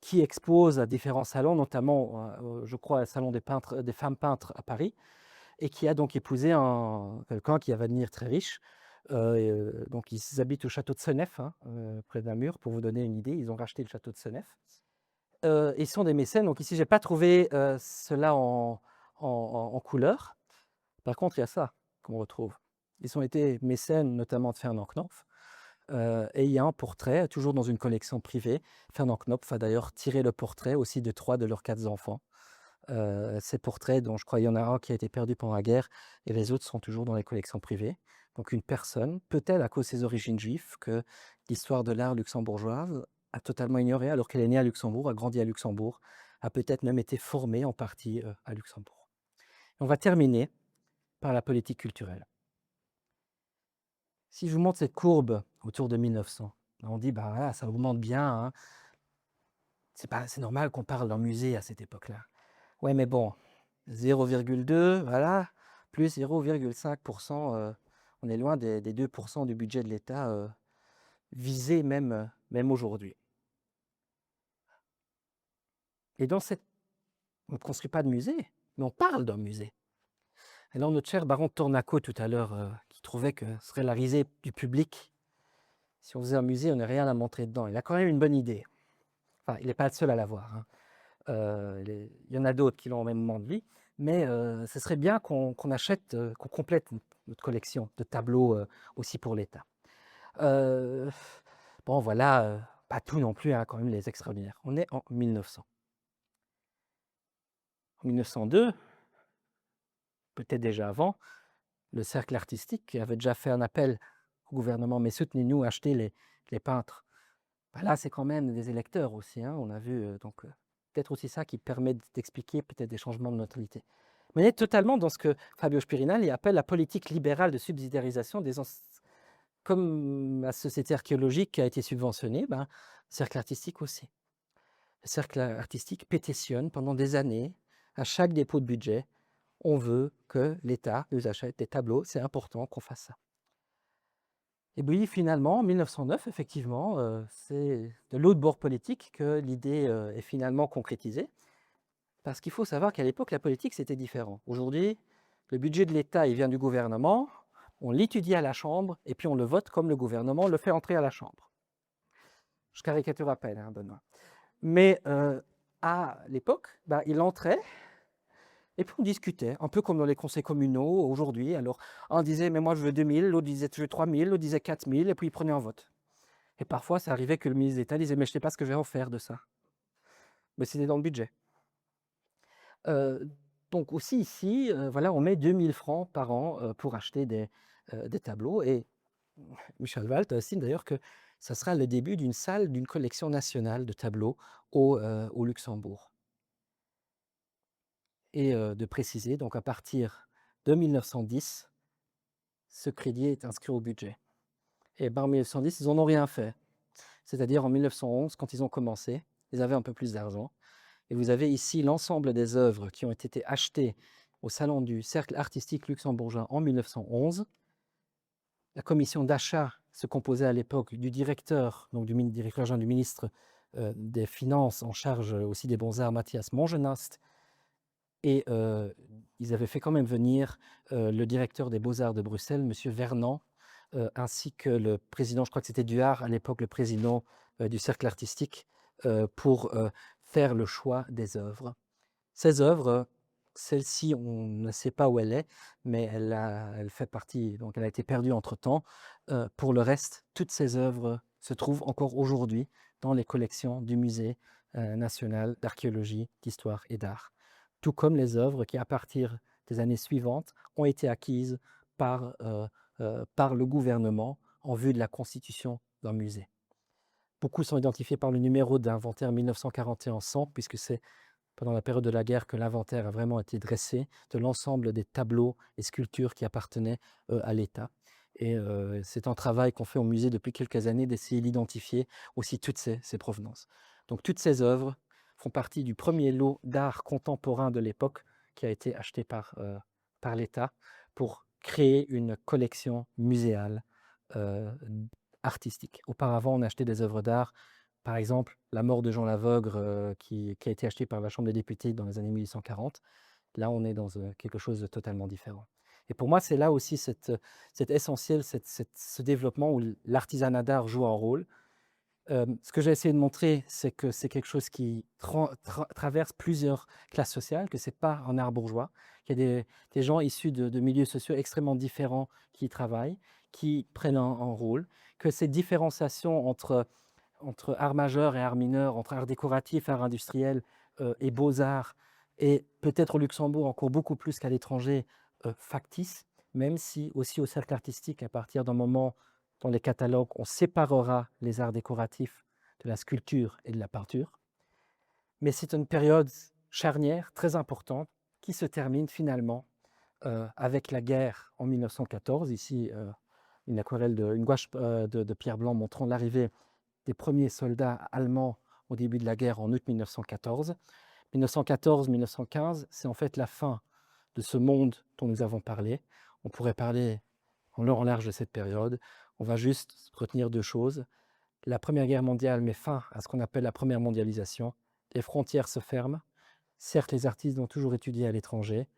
qui expose à différents salons, notamment je crois au salon des femmes peintres à Paris, et qui a donc épousé quelqu'un qui va devenir très riche. Donc ils habitent au château de Senef, hein, près d'un mur, pour vous donner une idée. Ils ont racheté le château de Senef. Ils sont des mécènes. Donc ici, je n'ai pas trouvé cela en couleur. Par contre, il y a ça qu'on retrouve. Ils ont été mécènes, notamment de Fernand Knopf. Et il y a un portrait, toujours dans une collection privée. Fernand Knopf a d'ailleurs tiré le portrait aussi de 3 de leurs 4 enfants. Ces portraits, dont je crois qu'il y en a un qui a été perdu pendant la guerre, et les autres sont toujours dans les collections privées. Donc une personne, peut-être à cause de ses origines juives, que l'histoire de l'art luxembourgeoise a totalement ignoré, alors qu'elle est née à Luxembourg, a grandi à Luxembourg, a peut-être même été formée en partie à Luxembourg. Et on va terminer par la politique culturelle. Si je vous montre cette courbe autour de 1900, on dit bah voilà, ça augmente bien, hein. C'est normal qu'on parle d'un musée à cette époque-là. Ouais, mais bon, 0,2, voilà, plus 0,5%, on est loin des 2% du budget de l'État visée même aujourd'hui. Et dans cette... On ne construit pas de musée, mais on parle d'un musée. Alors notre cher baron Tornaco tout à l'heure, qui trouvait que ce serait la risée du public, si on faisait un musée, on n'a rien à montrer dedans. Il a quand même une bonne idée. Enfin, il n'est pas le seul à l'avoir, hein. Il y en a d'autres qui l'ont au même moment de lui, mais ce serait bien qu'on achète, qu'on complète notre collection de tableaux aussi pour l'État. Bon, voilà, pas tout non plus, hein, quand même les extraordinaires. On est en 1900. En 1902, peut-être déjà avant, le cercle artistique avait déjà fait un appel au gouvernement, mais soutenez-nous, achetez les peintres. Ben là, c'est quand même des électeurs aussi, hein, on a vu, donc peut-être aussi ça qui permet d'expliquer peut-être des changements de mentalité. Mais on est totalement dans ce que Fabio Spirinal appelle la politique libérale de subsidiarisation des comme la société archéologique qui a été subventionnée, ben, le cercle artistique aussi. Le cercle artistique pétitionne pendant des années, à chaque dépôt de budget, on veut que l'État nous achète des tableaux, c'est important qu'on fasse ça. Et puis finalement, en 1909, effectivement, c'est de l'autre bord politique que l'idée est finalement concrétisée. Parce qu'il faut savoir qu'à l'époque, la politique, c'était différent. Aujourd'hui, le budget de l'État, il vient du gouvernement, on l'étudie à la Chambre, et puis on le vote comme le gouvernement le fait entrer à la Chambre. Je caricature à peine, hein, Benoît. Mais à l'époque, bah, il entrait, et puis on discutait, un peu comme dans les conseils communaux aujourd'hui. Alors, un disait, mais moi je veux 2000, l'autre disait, je veux 3000, l'autre disait 4000, et puis il prenait un vote. Et parfois, ça arrivait que le ministre d'État disait, mais je ne sais pas ce que je vais en faire de ça. Mais c'était dans le budget. Donc aussi ici, voilà, on met 2000 francs par an pour acheter des tableaux. Et Michel Walt estime d'ailleurs que ça sera le début d'une salle, d'une collection nationale de tableaux au Luxembourg. Et de préciser, donc à partir de 1910, ce crédit est inscrit au budget. Et en 1910, ils n'en ont rien fait. C'est-à-dire en 1911, quand ils ont commencé, ils avaient un peu plus d'argent. Et vous avez ici l'ensemble des œuvres qui ont été achetées au Salon du Cercle artistique luxembourgeois en 1911. La commission d'achat se composait à l'époque du directeur, donc du directeur général du ministre des Finances, en charge aussi des Beaux-Arts, Mathias Mongenast. Et ils avaient fait quand même venir le directeur des Beaux-Arts de Bruxelles, M. Vernant, ainsi que le président, je crois que c'était Duhart à l'époque, le président du Cercle artistique, pour faire le choix des œuvres. Ces œuvres, celle-ci, on ne sait pas où elle est, mais elle fait partie, donc elle a été perdue entre-temps. Pour le reste, toutes ces œuvres se trouvent encore aujourd'hui dans les collections du Musée national d'archéologie, d'histoire et d'art. Tout comme les œuvres qui, à partir des années suivantes, ont été acquises par le gouvernement en vue de la constitution d'un musée. Beaucoup sont identifiés par le numéro d'inventaire 1941-100, puisque c'est pendant la période de la guerre que l'inventaire a vraiment été dressé de l'ensemble des tableaux et sculptures qui appartenaient à l'État. Et c'est un travail qu'on fait au musée depuis quelques années d'essayer d'identifier aussi toutes ces provenances. Donc toutes ces œuvres font partie du premier lot d'art contemporain de l'époque qui a été acheté par l'État pour créer une collection muséale artistique. Auparavant, on achetait des œuvres d'art, par exemple, la mort de Jean Lavogre qui a été achetée par la Chambre des députés dans les années 1840. Là, on est dans quelque chose de totalement différent. Et pour moi, c'est là aussi c'est essentiel, ce développement où l'artisanat d'art joue un rôle. Ce que j'ai essayé de montrer, c'est que c'est quelque chose qui traverse plusieurs classes sociales, que ce n'est pas un art bourgeois, qu'il y a des gens issus de milieux sociaux extrêmement différents qui y travaillent, qui prennent un rôle, que cette différenciation entre art majeur et art mineur, entre art décoratif, art industriel et beaux-arts, et peut-être au Luxembourg encore beaucoup plus qu'à l'étranger, factice, même si aussi au cercle artistique, à partir d'un moment dans les catalogues, on séparera les arts décoratifs de la sculpture et de la peinture. Mais c'est une période charnière très importante qui se termine finalement avec la guerre en 1914. Ici, une gouache de Pierre Blanc montrant l'arrivée des premiers soldats allemands au début de la guerre en août 1914. 1914-1915, c'est en fait la fin de ce monde dont nous avons parlé. On pourrait parler en long en large de cette période. On va juste retenir 2 choses. La Première Guerre mondiale met fin à ce qu'on appelle la première mondialisation. Les frontières se ferment. Certes, les artistes ont toujours étudié à l'étranger,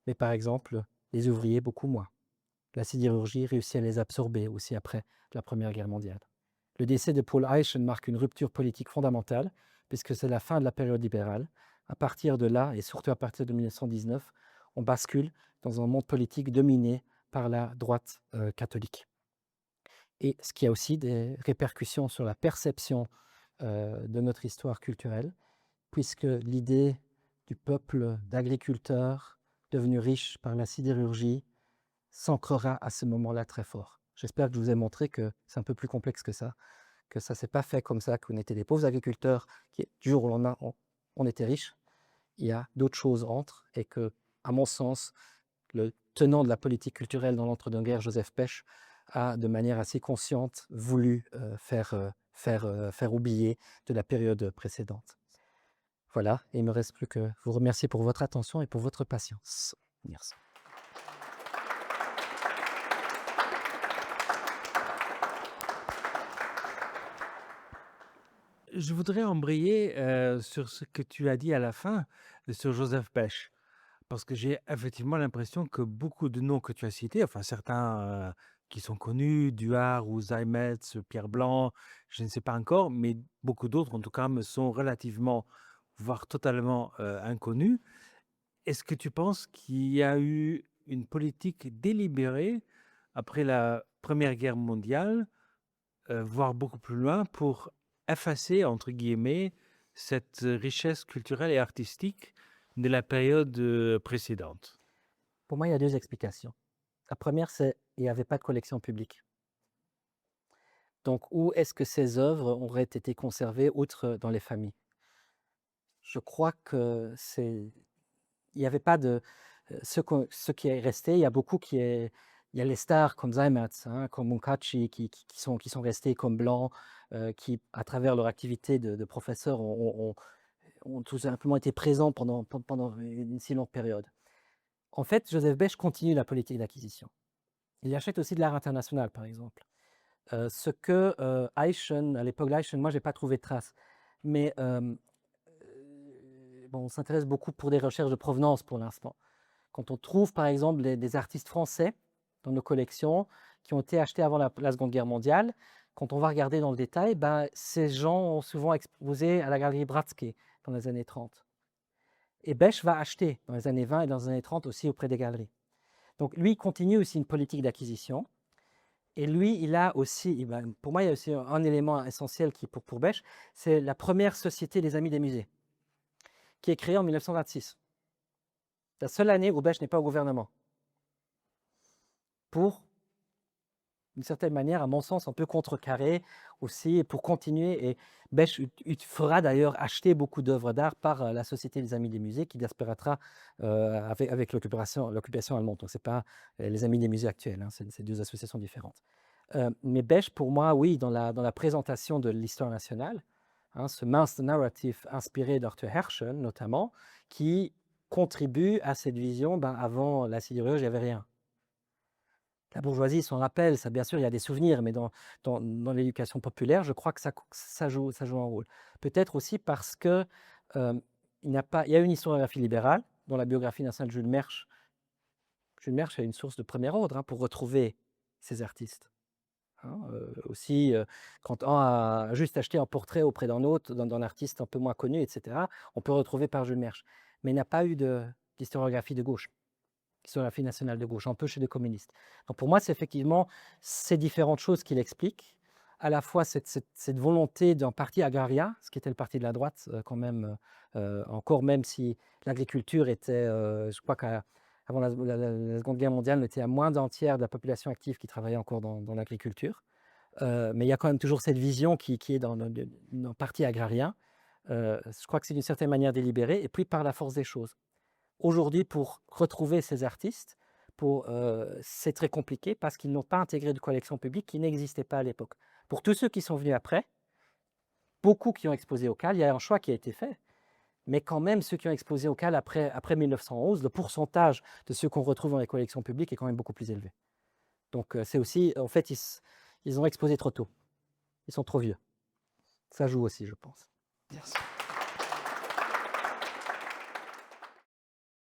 mais par exemple, les ouvriers beaucoup moins. La sidérurgie réussit à les absorber aussi après la Première Guerre mondiale. Le décès de Paul Eyschen marque une rupture politique fondamentale, puisque c'est la fin de la période libérale. À partir de là, et surtout à partir de 1919, on bascule dans un monde politique dominé par la droite catholique. Et ce qui a aussi des répercussions sur la perception de notre histoire culturelle, puisque l'idée du peuple d'agriculteurs devenu riche par la sidérurgie s'ancrera à ce moment-là très fort. J'espère que je vous ai montré que c'est un peu plus complexe que ça s'est pas fait comme ça, qu'on était des pauvres agriculteurs, qui du jour au lendemain, on était riches. Il y a d'autres choses entre, et que, à mon sens, le tenant de la politique culturelle dans l'entre-deux-guerres, Joseph Pech, a, de manière assez consciente, voulu faire oublier de la période précédente. Voilà, et il ne me reste plus que vous remercier pour votre attention et pour votre patience. Merci. Je voudrais embrayer sur ce que tu as dit à la fin sur Joseph Pech, parce que j'ai effectivement l'impression que beaucoup de noms que tu as cités, enfin certains qui sont connus, Duhart ou Steinmetz, Pierre Blanc, je ne sais pas encore, mais beaucoup d'autres en tout cas me sont relativement, voire totalement inconnus. Est-ce que tu penses qu'il y a eu une politique délibérée après la Première Guerre mondiale, voire beaucoup plus loin, pour effacer, entre guillemets, cette richesse culturelle et artistique de la période précédente? Pour moi, il y a 2 explications. La première, c'est qu'il n'y avait pas de collection publique. Donc, où est-ce que ces œuvres auraient été conservées, outre dans les familles? Je crois que il n'y avait pas de... Ce qui est resté, il y a beaucoup il y a les stars comme Steinmetz, hein, comme Munkachi, qui sont restés comme Blanc, qui, à travers leur activité de professeur, ont tout simplement été présents pendant une si longue période. En fait, Joseph Bech continue la politique d'acquisition. Il achète aussi de l'art international, par exemple. Ce que Eyschen, à l'époque d'Eyschen, moi, je n'ai pas trouvé de traces. Mais bon, on s'intéresse beaucoup pour des recherches de provenance pour l'instant. Quand on trouve, par exemple, des artistes français dans nos collections qui ont été achetés avant la Seconde Guerre mondiale, quand on va regarder dans le détail, ben, ces gens ont souvent exposé à la galerie Bratsky dans les années 30. Et Bech va acheter dans les années 20 et dans les années 30 aussi auprès des galeries. Donc lui, il continue aussi une politique d'acquisition. Et lui, il a aussi, pour moi, il y a aussi un élément essentiel qui, pour Bech, c'est la première société des Amis des musées, qui est créée en 1926. La seule année où Bech n'est pas au gouvernement. Pour, d'une certaine manière, à mon sens, un peu contrecarrer aussi, pour continuer. Et Bech fera d'ailleurs acheter beaucoup d'œuvres d'art par la Société des Amis des Musées, qui disparaîtra avec l'occupation allemande. Donc, ce n'est pas les Amis des Musées actuels, hein, c'est 2 associations différentes. Mais Bech, pour moi, oui, dans la présentation de l'histoire nationale, hein, ce mince narrative inspiré d'Arthur Herschen, notamment, qui contribue à cette vision, avant la sidérurgie, il n'y avait rien. La bourgeoisie s'en rappelle, ça, bien sûr, il y a des souvenirs, mais dans l'éducation populaire, je crois que ça joue un rôle. Peut-être aussi parce que il y a une historiographie libérale, dont la biographie nationale de Jules Mersch. Jules Mersch est une source de premier ordre, hein, pour retrouver ces artistes. Hein, aussi, quand on a juste acheté un portrait auprès d'un autre, d'un artiste un peu moins connu, etc., on peut retrouver par Jules Mersch. Mais il n'y a pas eu d'historiographie de gauche, historiographie nationale de gauche, un peu chez les communistes. Donc pour moi, c'est effectivement ces différentes choses qui l'expliquent. À la fois cette volonté d'un parti agraria, ce qui était le parti de la droite, quand même, encore, même si l'agriculture était, je crois qu'avant la Seconde Guerre mondiale, on était à moins d'un tiers de la population active qui travaillait encore dans l'agriculture. Mais il y a quand même toujours cette vision qui est dans un parti agrarien. Je crois que c'est d'une certaine manière délibéré, et puis par la force des choses. Aujourd'hui, pour retrouver ces artistes, c'est très compliqué parce qu'ils n'ont pas intégré de collection publique qui n'existait pas à l'époque. Pour tous ceux qui sont venus après, beaucoup qui ont exposé au CAL, il y a un choix qui a été fait. Mais quand même, ceux qui ont exposé au CAL après 1911, le pourcentage de ceux qu'on retrouve dans les collections publiques est quand même beaucoup plus élevé. Donc c'est aussi, en fait, ils ont exposé trop tôt. Ils sont trop vieux. Ça joue aussi, je pense. Bien sûr.